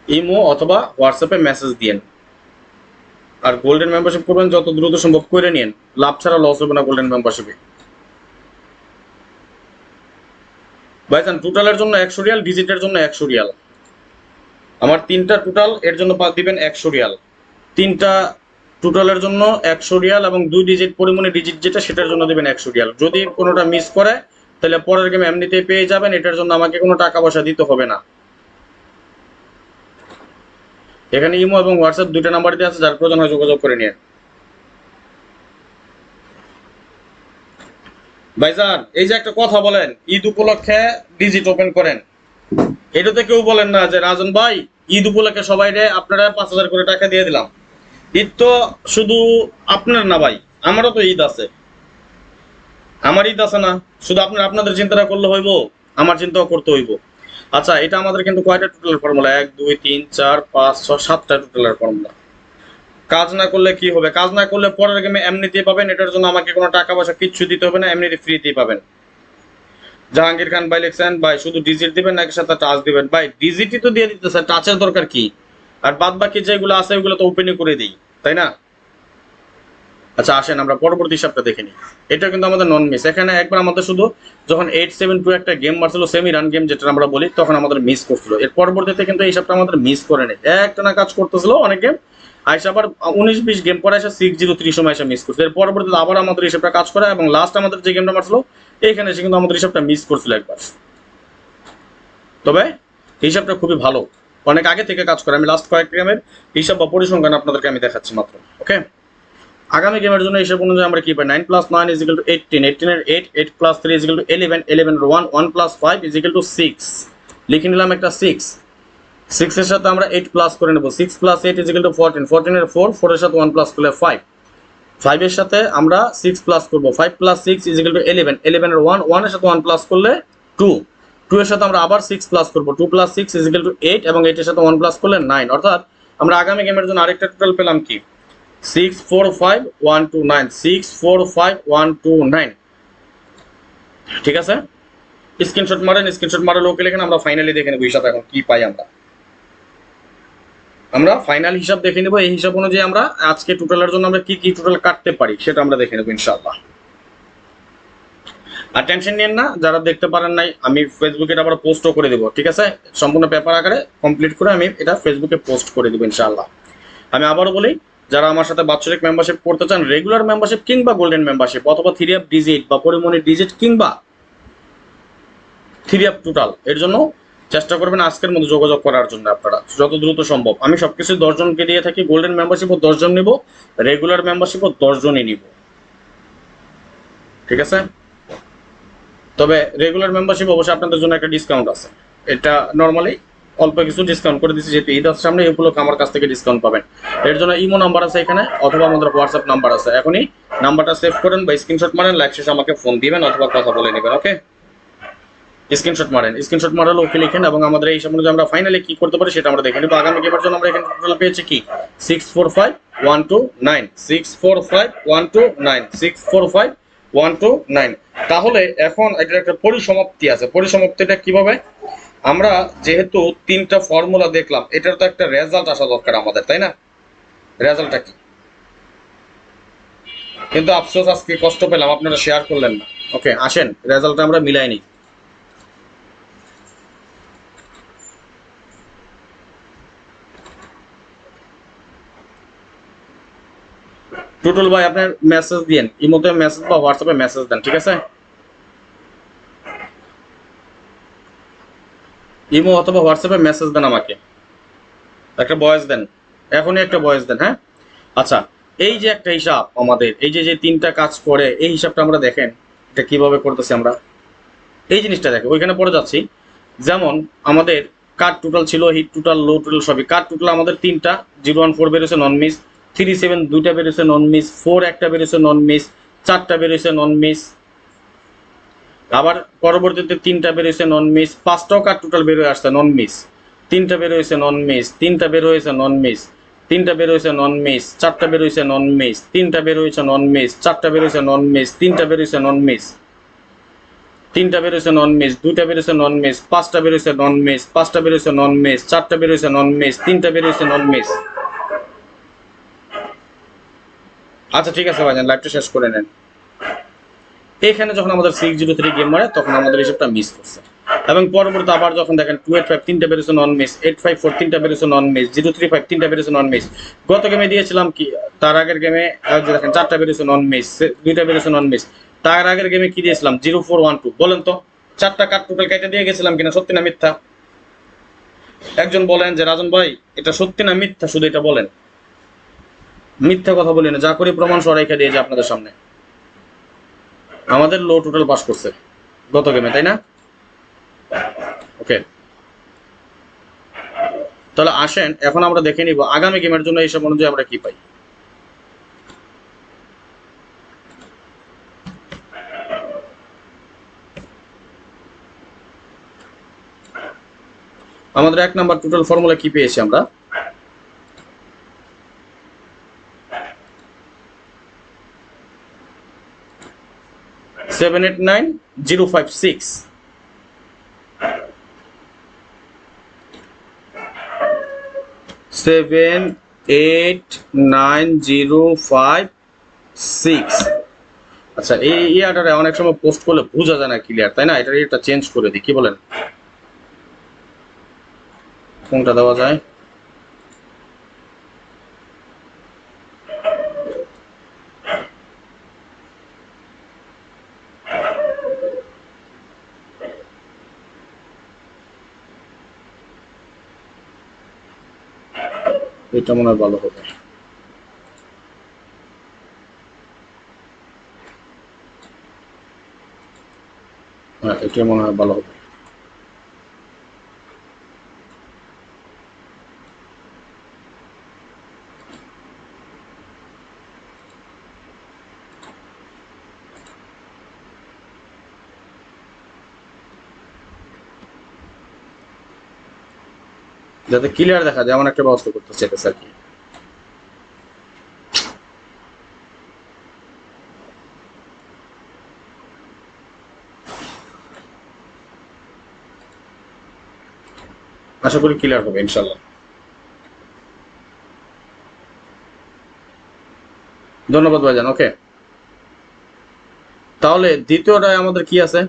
ইমো অথবা হোয়াটসঅ্যাপে মেসেজ দিন। আর গোল্ডেন মেম্বারশিপ করবেন যত দ্রুত সম্ভব করে নিন, লাভ ছাড়া লস হবে না গোল্ডেন মেম্বারশিপে। ভাইজান টোটালের জন্য 100 রিয়াল, ডিজিটের জন্য 100 রিয়াল। আমার 3টা টোটাল এর জন্য দিবেন 100 রিয়াল, 3টা টোটালের জন্য 100 রিয়াল এবং 2 ডিজিট পরিমাণে ডিজিট যেটা সেটার জন্য দিবেন 100 রিয়াল। যদি কোনোটা মিস করে তাহলে পরের গেমে এমনিতেই পেয়ে যাবেন, এটার জন্য আমাকে কোনো টাকা পয়সা দিতে হবে না। এখানে ইমো এবং হোয়াটসঅ্যাপ 2টা নাম্বার দিয়ে আছে, যার প্রয়োজন হয় যোগাযোগ করে নিন। ভাইজান এই যে একটা কথা বলেন ঈদ উপলক্ষে ডিজিট ওপেন করেন, এটাতে কেউ বলেন না যে রাজন ভাই ঈদ উপলক্ষে সবাই আপনারা 5,000 করে টাকা দিয়ে দিলাম। ঈদ তো শুধু আপনার না ভাই, আমারও তো ঈদ আছে, আমার ঈদ আছে না, শুধু আপনাদের চিন্তাটা করলে হইব, আমার চিন্তাও করতে হইব। আচ্ছা, এটা আমাদের কিন্তু কয়টা টোটাল ফর্মুলা, 1 2 3 4 5 6 7টা টোটালের ফর্মুলা। কাজ না করলে কি হবে, কাজ না করলে পরের গেমে এমনিতেই পাবেন, এটার জন্য আমাকে কোনো টাকা পয়সা কিচ্ছু দিতে হবে না, এমনিতে ফ্রিতেই পাবেন। জাহাঙ্গীর খান ভাই লিখছেন, ভাই শুধু ডিজিট দিবেন নাকি সাথে টাচ দিবেন? ভাই ডিজিটই তো দিয়ে দিতেছে, টাচের দরকার কি? আর বাদ বাকি যেগুলো আছে ওগুলো তো ওপেনই করে দিই, তাই না? আচ্ছা আসেন আমরা পরবর্তী হিসাবটা দেখে নিই। এটা কিন্তু আমাদের নন মিস, এখানে একবার আমাদের শুধু যখন 872 একটা গেম মারছিল সেমি রান গেম যেটা আমরা বলি, তখন আমাদের মিস করছিল। এর পরবর্তীতে কিন্তু এই হিসাবটা আমাদের মিস করে নেই, একটা না কাজ করতেছিল অনেক গেম, আইসা আবার 19-20 গেম পরে এসে 6-0-3 সময় এসে মিস করছে। এর পরবর্তীতে আবার আমাদের হিসাবটা কাজ করে এবং লাস্ট আমাদের যে গেমটা মারছিল এইখানে এসে কিন্তু আমাদের হিসাবটা মিস করছিল একবার। তবে হিসাবটা খুবই ভালো, অনেক আগে থেকে কাজ করে। আমি লাস্ট কয়েকটা গেমের হিসাব বা পরিসংখ্যান আপনাদেরকে আমি দেখাচ্ছি মাত্র। ওকে, আগামী গেমের জন্য হিসাব অনুযায়ী আমরা কি পাই, 9 + 9 = 18, 18 এর 8, 8 + 3 = 11, 11 এর 1, 1 + 5 = 6, লিখে নিলাম একটা 6, 6 এর সাথে আমরা 8 প্লাস করে নেব, 6 + 8 = 14, 14 এর 4, 4 এর সাথে 1 প্লাস করলে 5, 5 এর সাথে আমরা 6 প্লাস করব, 5 + 6 = 11, 11 এর 1, 1 এর সাথে 1 প্লাস করলে 2, 2 এর সাথে আমরা আবার 6 প্লাস করব, 2 + 6 = 8 এবং 8 এর সাথে 1 প্লাস করলে 9। অর্থাৎ আমরা আগামী গেমের জন্য আরেকটা টোটাল পেলাম কি, 645129, 645129। ঠিক আছে, স্ক্রিনশট মারেন, স্ক্রিনশট মারে লোকে লেখেন, আমরা ফাইনালি দেখে নেব হিসাব এখন কি পাই। আমরা ফাইনাল হিসাব দেখে নেব, এই হিসাব অনুযায়ী আমরা আজকে টোটালের জন্য আমরা কি কি টোটাল কাটতে পারি সেটা আমরা দেখে নেব ইনশাআল্লাহ। আর টেনশন নিন না, যারা দেখতে পারেন নাই আমি ফেসবুকে এটা আবার পোস্টও করে দেবো, ঠিক আছে? সম্পূর্ণ পেপার আকারে কমপ্লিট করে আমি এটা ফেসবুকে পোস্ট করে দেবো ইনশাআল্লাহ। আমি আবারও বলি, যারা আমার সাথে বাৎসরিক মেম্বারশিপ করতে চান, রেগুলার মেম্বারশিপ কিংবা গোল্ডেন মেম্বারশিপ অথবা 3 আপ ডিজিট বা পরিমণি ডিজিট কিংবা 3 আপ টোটাল, এর জন্য চেষ্টা করবেন আজকের মধ্যে যোগাযোগ করার জন্য আপনারা যত দ্রুত সম্ভব। আমি সবকিছু 10 জনকে দিয়ে থাকি, গোল্ডেন মেম্বারশিপও 10 জন নিব, রেগুলার মেম্বারশিপও 10 জনই নিব, ঠিক আছে? তবে রেগুলার মেম্বারশিপ অবশ্যই আপনাদের জন্য একটা ডিসকাউন্ট আছে, এটা নর্মালি অল্প কিছু ডিসকাউন্ট করে দিচ্ছি, যেহেতু ঈদ আসছে সামনে, এই উপলক্ষে আমার কাছ থেকে ডিসকাউন্ট পাবেন। এর জন্য ইমো নাম্বার আছে এখানে, অথবা আমাদের হোয়াটসঅ্যাপ নাম্বার আছে। এখনই নাম্বারটা সেভ করেন বা স্ক্রিনশট মারেন, লাইভ শেষে আমাকে ফোন দিবেন অথবা কথা বলে নেবেন। ওকে, স্ক্রিনশট মারেন, স্ক্রিনশট মারালে ওকে লিখেন, এবং আমাদের এই সামনে আমরা ফাইনালি কি করতে পারি সেটা আমরা দেখে নিব। আগামী গেমের জন্য আমরা এখানে টোটাল পেয়েছি কি 645129, 645129, 645129। তাহলে এখন এটার একটা পরিসমাপ্তি আছে। পরিসমাপ্তিটা কিভাবে? আমরা যেহেতু তিনটা ফর্মুলা দেখলাম, এটার তো একটা রেজাল্ট আসা দরকার আমাদের, তাই না? রেজাল্টটা কি? কিন্তু আফসোস আজকে কষ্ট পেলাম, আপনারা শেয়ার করলেন না। ওকে, আসেন রেজাল্টটা আমরা মিলাই নিই। টুটুল ভাই আপনার মেসেজ দিন, ইমোতে মেসেজ বা হোয়াটসঅ্যাপে মেসেজ দেন, ঠিক আছে? ইমো অথবা হোয়াটসঅ্যাপে মেসেজ দেন, আমাকে একটা ভয়েস দেন, এখনই একটা ভয়েস দেন। হ্যাঁ, আচ্ছা, এই যে একটা হিসাব আমাদের, এই যে যে তিনটা কাজ করে, এই হিসাবটা আমরা দেখেন এটা কিভাবে করতেছি আমরা, এই জিনিসটা দেখে ওইখানে পড়ে যাচ্ছি। যেমন আমাদের কাট টোটাল ছিল, হিট টোটাল, লো টোটাল সবই। কাট টোটাল আমাদের তিনটা, 014 বেরোছে নন মিস, 37 দুইটা বেরোছে নন মিস, 4 একটা বেরোছে নন মিস, 4টা বেরোছে নন মিস, আবার পরবর্তীতে 3টা বেরোয়েছে নন মিস, 5টাও কাট টোটাল বের হয়ে আসছে নন মিস, 3টা বের হয়েছে নন মিস, 3টা বের হয়েছে নন মিস, 3টা বের হয়েছে নন মিস, 4টা বের হয়েছে নন মিস, 3টা বের হয়েছে নন মিস, 4টা বের হয়েছে নন মিস, 3টা বের হয়েছে নন মিস, 3টা বের হয়েছে নন মিস, 2টা বের হয়েছে নন মিস, 5টা বের হয়েছে নন মিস, 5টা বের হয়েছে নন মিস, 4টা বের হয়েছে নন মিস, 3টা বের হয়েছে নন মিস। আচ্ছা ঠিক আছে ভাইজান, লাইভটা শেষ করে নেন। এখানে যখন আমাদের 603 গেম মারে তখন আমাদের হিসাবটা মিস করছে, এবং পরবর্তী আবার যখন দেখেন 285 3টা বেরোছে নন মিস, 854 3টা বেরোছে নন মিস, 035 3টা বেরোছে নন মিস। গত গেমে দিয়েছিলাম কি, তার আগের গেমে দেখেন 4টা বেরোছে নন মিস, 2টা বেরোছে নন মিস। তার আগের গেমে কি দিয়েছিলাম 0412, বলেন তো 4টা কাট টোটাল কেটে দিয়ে গেছিলাম কিনা, সত্যি না মিথ্যা? একজন বলেন যে রাজন ভাই এটা সত্যি না মিথ্যা, শুধু এটা বলেন। মিথ্যা কথা বলি না, যা করি প্রমাণ সহ রেখে দিয়েছি আপনাদের সামনে। আমাদের লো টোটাল পাস করছে গত গেমে, তাই না? ওকে, তাহলে আসেন এখন আমরা দেখে নিব আগামী গেমের জন্য এইসব অনুযায়ী আমরা কি পাই। আমাদের 1 নাম্বার টোটাল ফর্মুলা কি পেয়েছি আমরা? Seven eight nine 056, seven eight nine 056। আচ্ছা, এই ইয়ারটা অনেক সময় পোস্ট করলে বোঝা যায় না ক্লিয়ার, তাই না? এটা চেঞ্জ করে দিই, কি বলেন? কোনটা দেওয়া যায়? এটা মনে হয় ভালো হবে। হ্যাঁ, এটা মনে হয় ভালো হবে। যাতে ক্লিয়ার দেখা যায় এমন একটা ব্যবস্থা করতে চাইতেছে আর কি। আশা করি ক্লিয়ার হবে ইনশাল্লাহ। ধন্যবাদ ভাইজান। ওকে, তাহলে দ্বিতীয়টায় আমাদের কি আছে?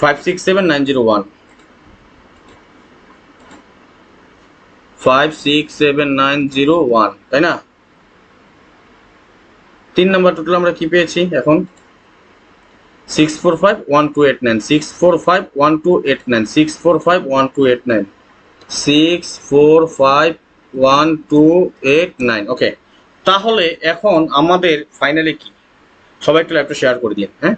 567901, 567901, তাই না? 3 নাম্বার টোটাল আমরা কি পেয়েছি এখন? 6451289, 6451289, 6451289, 6451289। ওকে, তাহলে এখন আমাদের ফাইনালি কি? সবাই একটু লাইভটা শেয়ার করে দিন। হ্যাঁ,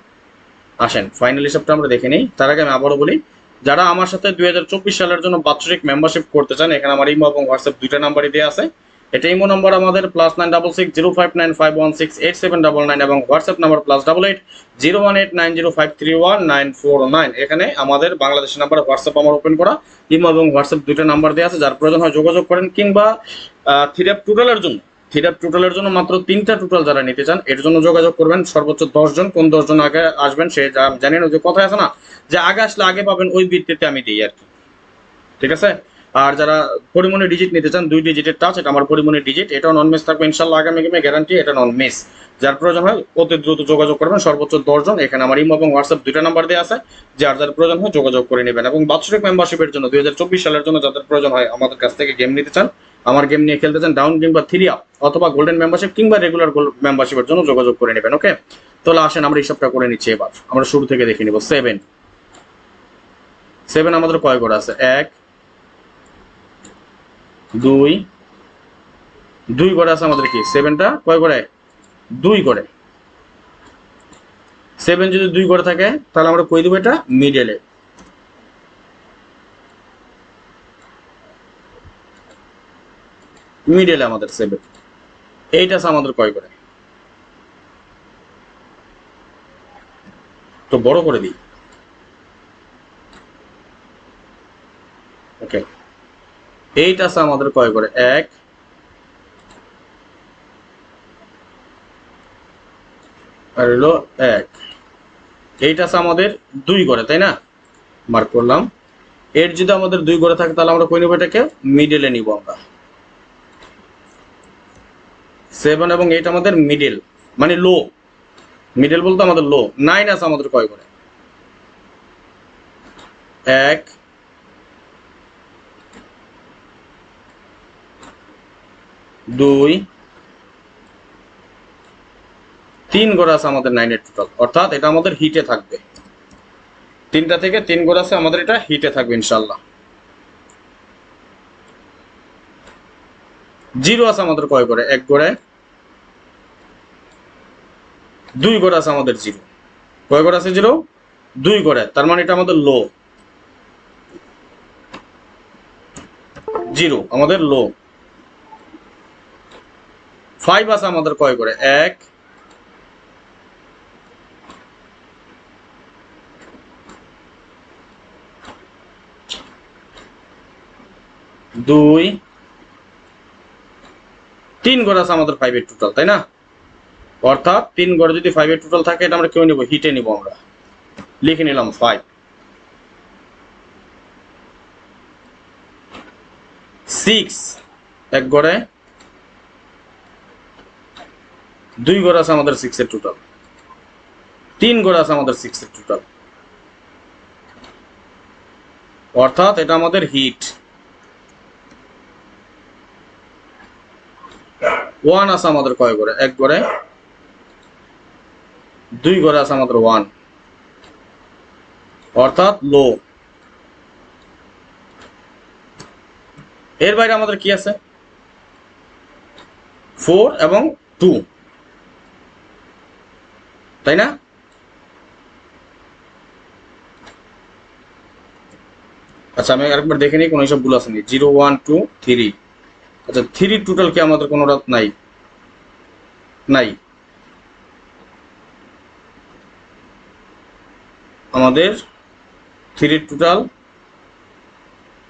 আসেন ফাইনাল হিসাবটা আমরা দেখে নিই। তার আগে আমি আবারও বলি, যারা আমার সাথে 2024 সালের জন্য বাৎসরিক মেম্বারশিপ করতে চান, এখানে আমার ইমো এবং হোয়াটসঅ্যাপ দুইটা নাম্বারই দেওয়া আছে। এটা ইমো নাম্বার আমাদের +9660595168799 এবং হোয়াটসঅ্যাপ নাম্বার +880180531949। এখানে আমাদের বাংলাদেশের নাম্বার হোয়াটসঅ্যাপ আমার ওপেন করা, ইমো এবং হোয়াটসঅ্যাপ দুইটা নাম্বার দেওয়া আছে, যার প্রয়োজন হয় যোগাযোগ করেন। কিংবা থ্রিডাপ টোটালের জন্য মাত্র 3টা টোটাল যারা নিতে চান, এর জন্য যোগাযোগ করবেন সর্বোচ্চ 10 জন। কোন 10 জন আগে আসবেন সে জানেন, ওই যে কথা আছে না যে আগে আসলে আগে পাবেন, ওই ভিত্তিতে আমি দিই আর কি, ঠিক আছে। আর যারা পরিমণি ডিজিট নিতে চান, 2 ডিজিটের টাচ, এটা আমার পরিমণি ডিজিট, এটাও নন মিস থাকবে ইনশাল্লাহ, আগামী গেমে গ্যারান্টি, এটা নন মিস। যার প্রয়োজন হয় অতি দ্রুত যোগাযোগ করবেন, সর্বোচ্চ 10 জন। এখানে আমার ইমো এবং হোয়াটসঅ্যাপ দুইটা নাম্বার দেওয়া আছে, যার যার প্রয়োজন হয় যোগাযোগ করে নেবেন। এবং বাৎসরিক মেম্বারশিপের জন্য 2024 সালের জন্য যাদের প্রয়োজন হয় আমাদের কাছ থেকে গেম নিতে চান, আমার গেম নিয়ে খেলতে চান, ডাউন কিংবা 3 আপ অথবা গোল্ডেন মেম্বারশিপ কিংবা রেগুলার মেম্বারশিপের জন্য যোগাযোগ করে নেবেন। ওকে, তাহলে আসেন আমরা হিসাবটা করে নিচ্ছি। এবার আমরা শুরু থেকে দেখে নিব। 7 আমাদের কয় করে আছে? 1 2 করে আছে আমাদের। কি 7টা কয় করে? 2 করে। 7 যদি 2 করে থাকে তাহলে আমরা কই দেবো এটা মিডলে। মিডলে আমাদের 7। এইটা আছে আমাদের কয় করে? তো বড় করে দিই। ওকে, এইটা আছে আমাদের কয় করে? 1 আর হলো 1। এইটা আছে আমাদের 2 করে, তাই না? মার্ক করলাম। এর যদি আমাদের 2 করে থাকে তাহলে আমরা কই নেব এটাকে? মিডলে নিব আমরা। 7 এবং 8 আমাদের মিডল, মানে লো। মিডল বলতে আমাদের লো। 9 আছে আমাদের কয় করে? 1 2 3 করে আছে আমাদের 9 এর টোটাল, অর্থাৎ এটা আমাদের হিটে থাকবে। 3টা থেকে 3 করে আছে আমাদের, এটা হিটে থাকবে ইনশাল্লাহ। 0 আছে আমাদের কয় করে? 1 করে। 2 করে আছে আমাদের 0। কয় করে আছে 0? 2 করে, তার মানে এটা আমাদের লো। 0 আমাদের লো। 5 আছে আমাদের কয় করে? 1 2 3 করে আছে আমাদের 5 এর টোটাল, তাই না? অর্থাৎ 3 করে যদি 5 এর টোটাল থাকে, এটা আমরা কেউ নিব? হিটে নিব আমরা। লিখে নিলাম 5। 6 1 করে। 2 করে আছে আমাদের 6 এর টোটাল। 3 করে আছে আমাদের 6 এর টোটাল, অর্থাৎ এটা আমাদের হিট। 1 আছে আমাদের কয় করে? 1 করে। 2 করে আছে আমাদের 1, অর্থাৎ লো। এর বাইরে আমাদের কি আছে? 4 এবং 2, তাই না? আচ্ছা, আমি আরেকবার দেখে নিই কোনো হিসাব ভুল আছে নি। 0 1 2 3। আচ্ছা, 3 টোটাল কি আমাদের কোনোটা নাই? নাই, আমাদের 3 টোটাল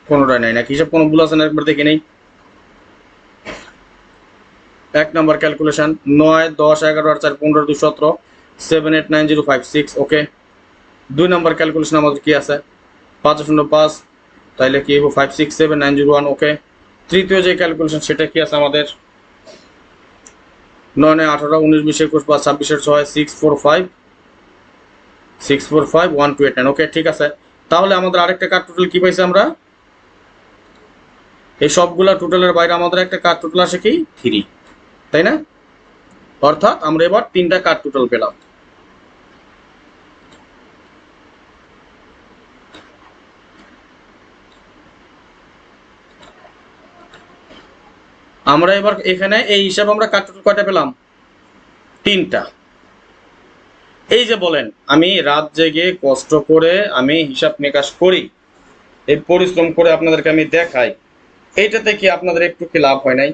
কোনোটাই নাই। নাকি হিসাব কোনো ভুল আছে না? একবার দেখে নেই। 1 নাম্বার ক্যালকুলেশন 9 10 11 8 4 15 2 17 7 8 9 0 5 6। ওকে, 2 নাম্বার ক্যালকুলেশন আমাদের কি আছে? 5 0 5, তাইলে কি হবো? 5 6 7 9 0 1। ওকে, তৃতীয় যে ক্যালকুলেশন সেটা কি আছে আমাদের? 9 9 18 19 20 21 5 26 6 6 4 5 6 4 5 1 2 8 9। ওকে, ঠিক আছে। তাহলে আমাদের আরেকটা কার্ড টোটাল কি পাইছি আমরা? এই সবগুলা টোটালের বাইরে আমাদের একটা কার্ড টোটাল আসে কি? 3, তাই না? অর্থাৎ আমরা এবার 3টা কার্ড টোটাল পেলাম। আমরা এবার এখানে এই হিসাবে আমরা কার্ড টোটাল কয়টা পেলাম? 3টা। এই যে বলেন আমি রাত জেগে কষ্ট করে আমি হিসাব নিকাশ করি, এই পরিশ্রম করে আপনাদেরকে আমি দেখাই, এইটাতে কি আপনাদের একটু কি লাভ হয় নাই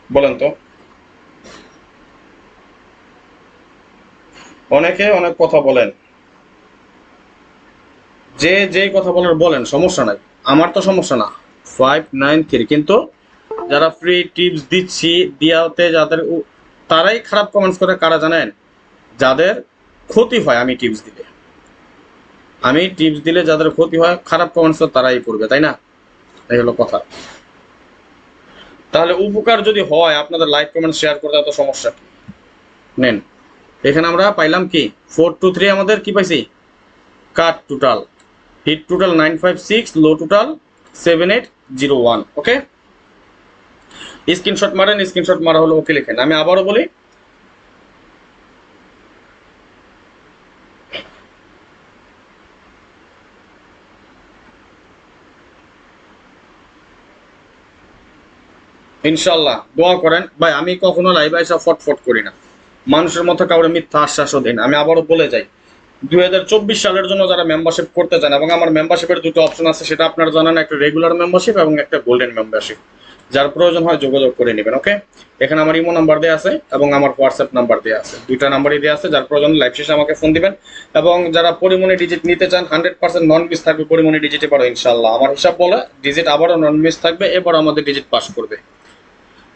বলেন তো? অনেকে অনেক কথা বলেন, যে যেই কথা বলার বলেন, সমস্যা নাই, আমার তো সমস্যা না। 593, কিন্তু যারা ফ্রি টিপস দিচ্ছি দিয়াতে যাদের তারাই খারাপ কমেন্টস করে, কারা জানেন? যাদের ক্ষতি হয় আমি টিপস দিলে, আমি টিপস দিলে যাদের ক্ষতি হয় খারাপ কমেন্টস তারাই করবে, তাই না? এই হলো কথা। তাহলে উপকার যদি হয় আপনাদের লাইক কমেন্ট শেয়ার করতে এত সমস্যা কি? নেন, এখানে আমরা পাইলাম কি 423, আমাদের কি পাইছি? কাট টোটাল, হিট টোটাল 956, লো টোটাল 7801। ওকে, স্ক্রিনশট মারেন, স্ক্রিনশট মারা হলো ওকে লিখেন। আমি আবারও বলি, ইনশাল্লাহ দোয়া করেন ভাই। আমি কখনো লাইভে এসে ফটফট করি না, মানুষের মতো কাউরে মিথ্যা আশ্বাসও দিন। আমি আবারও বলে যাই, 2024 সালের জন্য যারা মেম্বারশিপ করতে চান, এবং আমার মেম্বারশিপের দুটো অপশন আছে, সেটা আপনারা জানেন, একটা রেগুলার মেম্বারশিপ এবং একটা গোল্ডেন মেম্বারশিপ। যার প্রয়োজন হয় যোগাযোগ করে নেবেন। ওকে, এখানে আমার ইমো নাম্বার দেওয়া আছে এবং আমার হোয়াটসঅ্যাপ নাম্বার দেওয়া আছে, দুইটা নাম্বারই দেওয়া আছে। যার প্রয়োজন লাইভ শেষে আমাকে ফোন দিবেন। এবং যারা পরিমণি ডিজিট নিতে চান, 100% নন মিস থাকবে পরিমণি ডিজিটে পারো ইনশাল্লাহ। আমার হিসাব বলে ডিজিট আবারও নন মিস থাকবে, এবার আমাদের ডিজিট পাস করবে।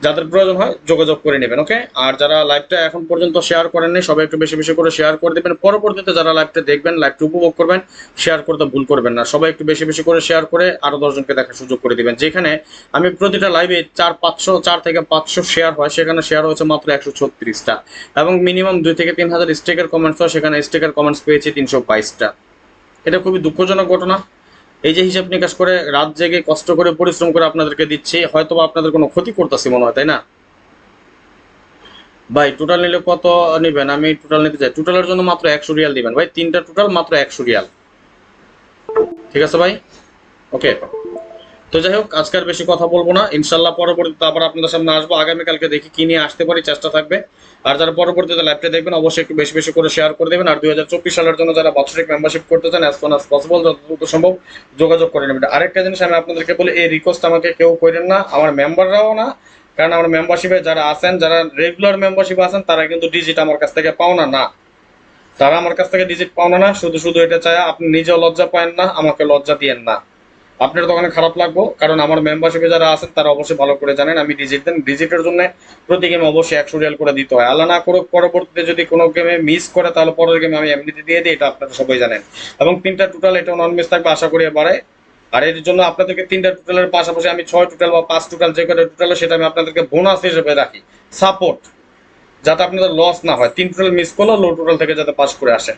যাদের প্রয়োজন হয় যোগাযোগ করে নেবেন। ওকে, আর যারা লাইভটা এখন পর্যন্ত শেয়ার করেননি, সবাই একটু বেশি বেশি করে শেয়ার করে দেবেন। পরবর্তীতে যারা লাইভটা দেখবেন, লাইভটা উপভোগ করবেন, শেয়ার করতে ভুল করবেন না। সবাই একটু বেশি বেশি করে শেয়ার করে আরো 10 জনকে দেখার সুযোগ করে দিবেন। যেখানে আমি প্রতিটা লাইভে 4 থেকে 500 শেয়ার হয়, সেখানে শেয়ার হয়েছে মাত্র 136টা, এবং মিনিমাম 2 থেকে 3 হাজার স্টিকার কমেন্টস হয়, সেখানে স্টিকার কমেন্টস পেয়েছি 322টা। এটা খুবই দুঃখজনক ঘটনা। এই যে হিসাব নিকাশ করে রাত জেগে কষ্ট করে পরিশ্রম করে আপনাদেরকে দিচ্ছি, হয়তো আপনাদের কোনো ক্ষতি করতেছি মনে হয়, তাই না? ভাই টোটাল নিলে কত নেবেন? আমি টোটাল নিতে চাই, টোটালের জন্য মাত্র 100 রিয়াল দিবেন ভাই, 3টা টোটাল মাত্র 100 রিয়াল। ঠিক আছে ভাই? ওকে, তো যাই হোক, আজকে আর বেশি কথা বলবো না। ইনশাল্লাহ পরবর্তীতে আবার আপনাদের সামনে আসবো, আগামীকালকে দেখি কি নিয়ে আসতে পারি, চেষ্টা থাকবে। আর যারা পরবর্তীতে লাইভটা দেখবেন, অবশ্যই একটু বেশি বেশি করে শেয়ার করে দেবেন। আর 2024 সালের জন্য যারা বাৎসরিক মেম্বারশিপ করতে চান, অ্যাজ সুন অ্যাজ পসিবল, যত দ্রুত সম্ভব যোগাযোগ করে নেবেন। আরেকটা জিনিস আমি আপনাদেরকে বলি, এই রিকোয়েস্ট আমাকে কেউ করেন না, আমার মেম্বাররাও না। কারণ আমার মেম্বারশিপে যারা আছেন, যারা রেগুলার মেম্বারশিপ আছেন, তারা কিন্তু ডিজিট আমার কাছ থেকে পাওনা না। তারা আমার কাছ থেকে ডিজিট পাওনা না, শুধু শুধু এটা চায় আপনি নিজেও লজ্জা পায়েন না, আমাকে লজ্জা দিয়েন না। আপনার দোকানে খারাপ লাগবো, কারণ আমার মেম্বারশিপে যারা আছেন তারা অবশ্যই ভালো করে জানেন আমি ডিজিট দেন। ডিজিটের জন্য প্রতি গেমে অবশ্যই 100 রিয়াল করে দিতে হয়। আল্লাহ না করুক পরবর্তীতে যদি কোনো গেমে মিস করে, তাহলে পরের গেমে আমি এমনিতে দিয়ে দিই, এটা আপনারা সবাই জানেন। এবং 3টা টোটাল, এটা নন মিস থাকবে, আশা করি বাড়ে। আর এর জন্য আপনাদেরকে 3টা টোটালের পাশাপাশি আমি 6 টোটাল বা 5 টোটাল, যে কটা টোটাল সেটা আমি আপনাদেরকে বোনাস হিসেবে রাখি, সাপোর্ট, যাতে আপনাদের লস না হয়। 3 টোটাল মিস করলেও লো টোটাল থেকে যাতে পাস করে আসে,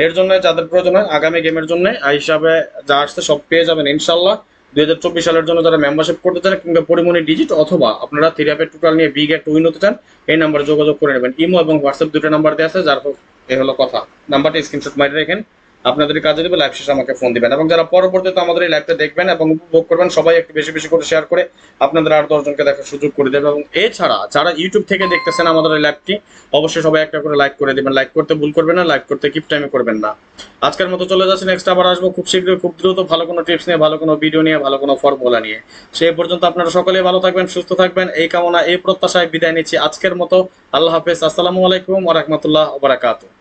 এর জন্য যাদের প্রয়োজন হয় আগামী গেমের জন্য হিসাবে যা আসছে সব পেয়ে যাবেন ইনশাল্লাহ। 2024 সালের জন্য যারা মেম্বারশিপ করতে চান, কিংবা পরিমণি ডিজিট, অথবা আপনারা থিরাপের টোটাল নিয়ে বিগ একটা উইন হতে চান, এই নাম্বারে যোগাযোগ করে নেবেন। ইমো এবং হোয়াটসঅ্যাপ দুটো নাম্বার দেওয়া আছে, যার এই হলো কথা। নাম্বারটা স্ক্রিনশট মারি রাখেন, আপনাদের কাজে দেবে, লাইভ শেষে আমাকে ফোন দিবেন। এবং যারা পরবর্তীতে আমাদের এই লাইভটা দেখবেন এবং উপভোগ করবেন, সবাই একটু বেশি বেশি করে শেয়ার করে আপনাদের আরো 10 জনকে দেখার সুযোগ করে দেবে। এবং এছাড়া যারা ইউটিউব থেকে দেখতেছেন আমাদের এই লাইভটি, অবশ্যই সবাই একটা করে লাইক করে দেবেন। লাইক করতে ভুল করবেন না, লাইক করতে কিপ টাইমে করবেন না। আজকের মতো চলে যাচ্ছে, নেক্সট আবার আসবো খুব শীঘ্রই, খুব দ্রুত, ভালো কোনো টিপস নিয়ে, ভালো কোনো ভিডিও নিয়ে, ভালো কোনো ফর্মুলা নিয়ে। সেই পর্যন্ত আপনারা সকলেই ভালো থাকবেন, সুস্থ থাকবেন, এই কামনা, এই প্রত্যাশায় বিদায় নিচ্ছি আজকের মতো। আল্লাহ হাফেজ, আসসালামু আলাইকুম ওয়া রাহমাতুল্লাহি ওয়া বারাকাতুহু।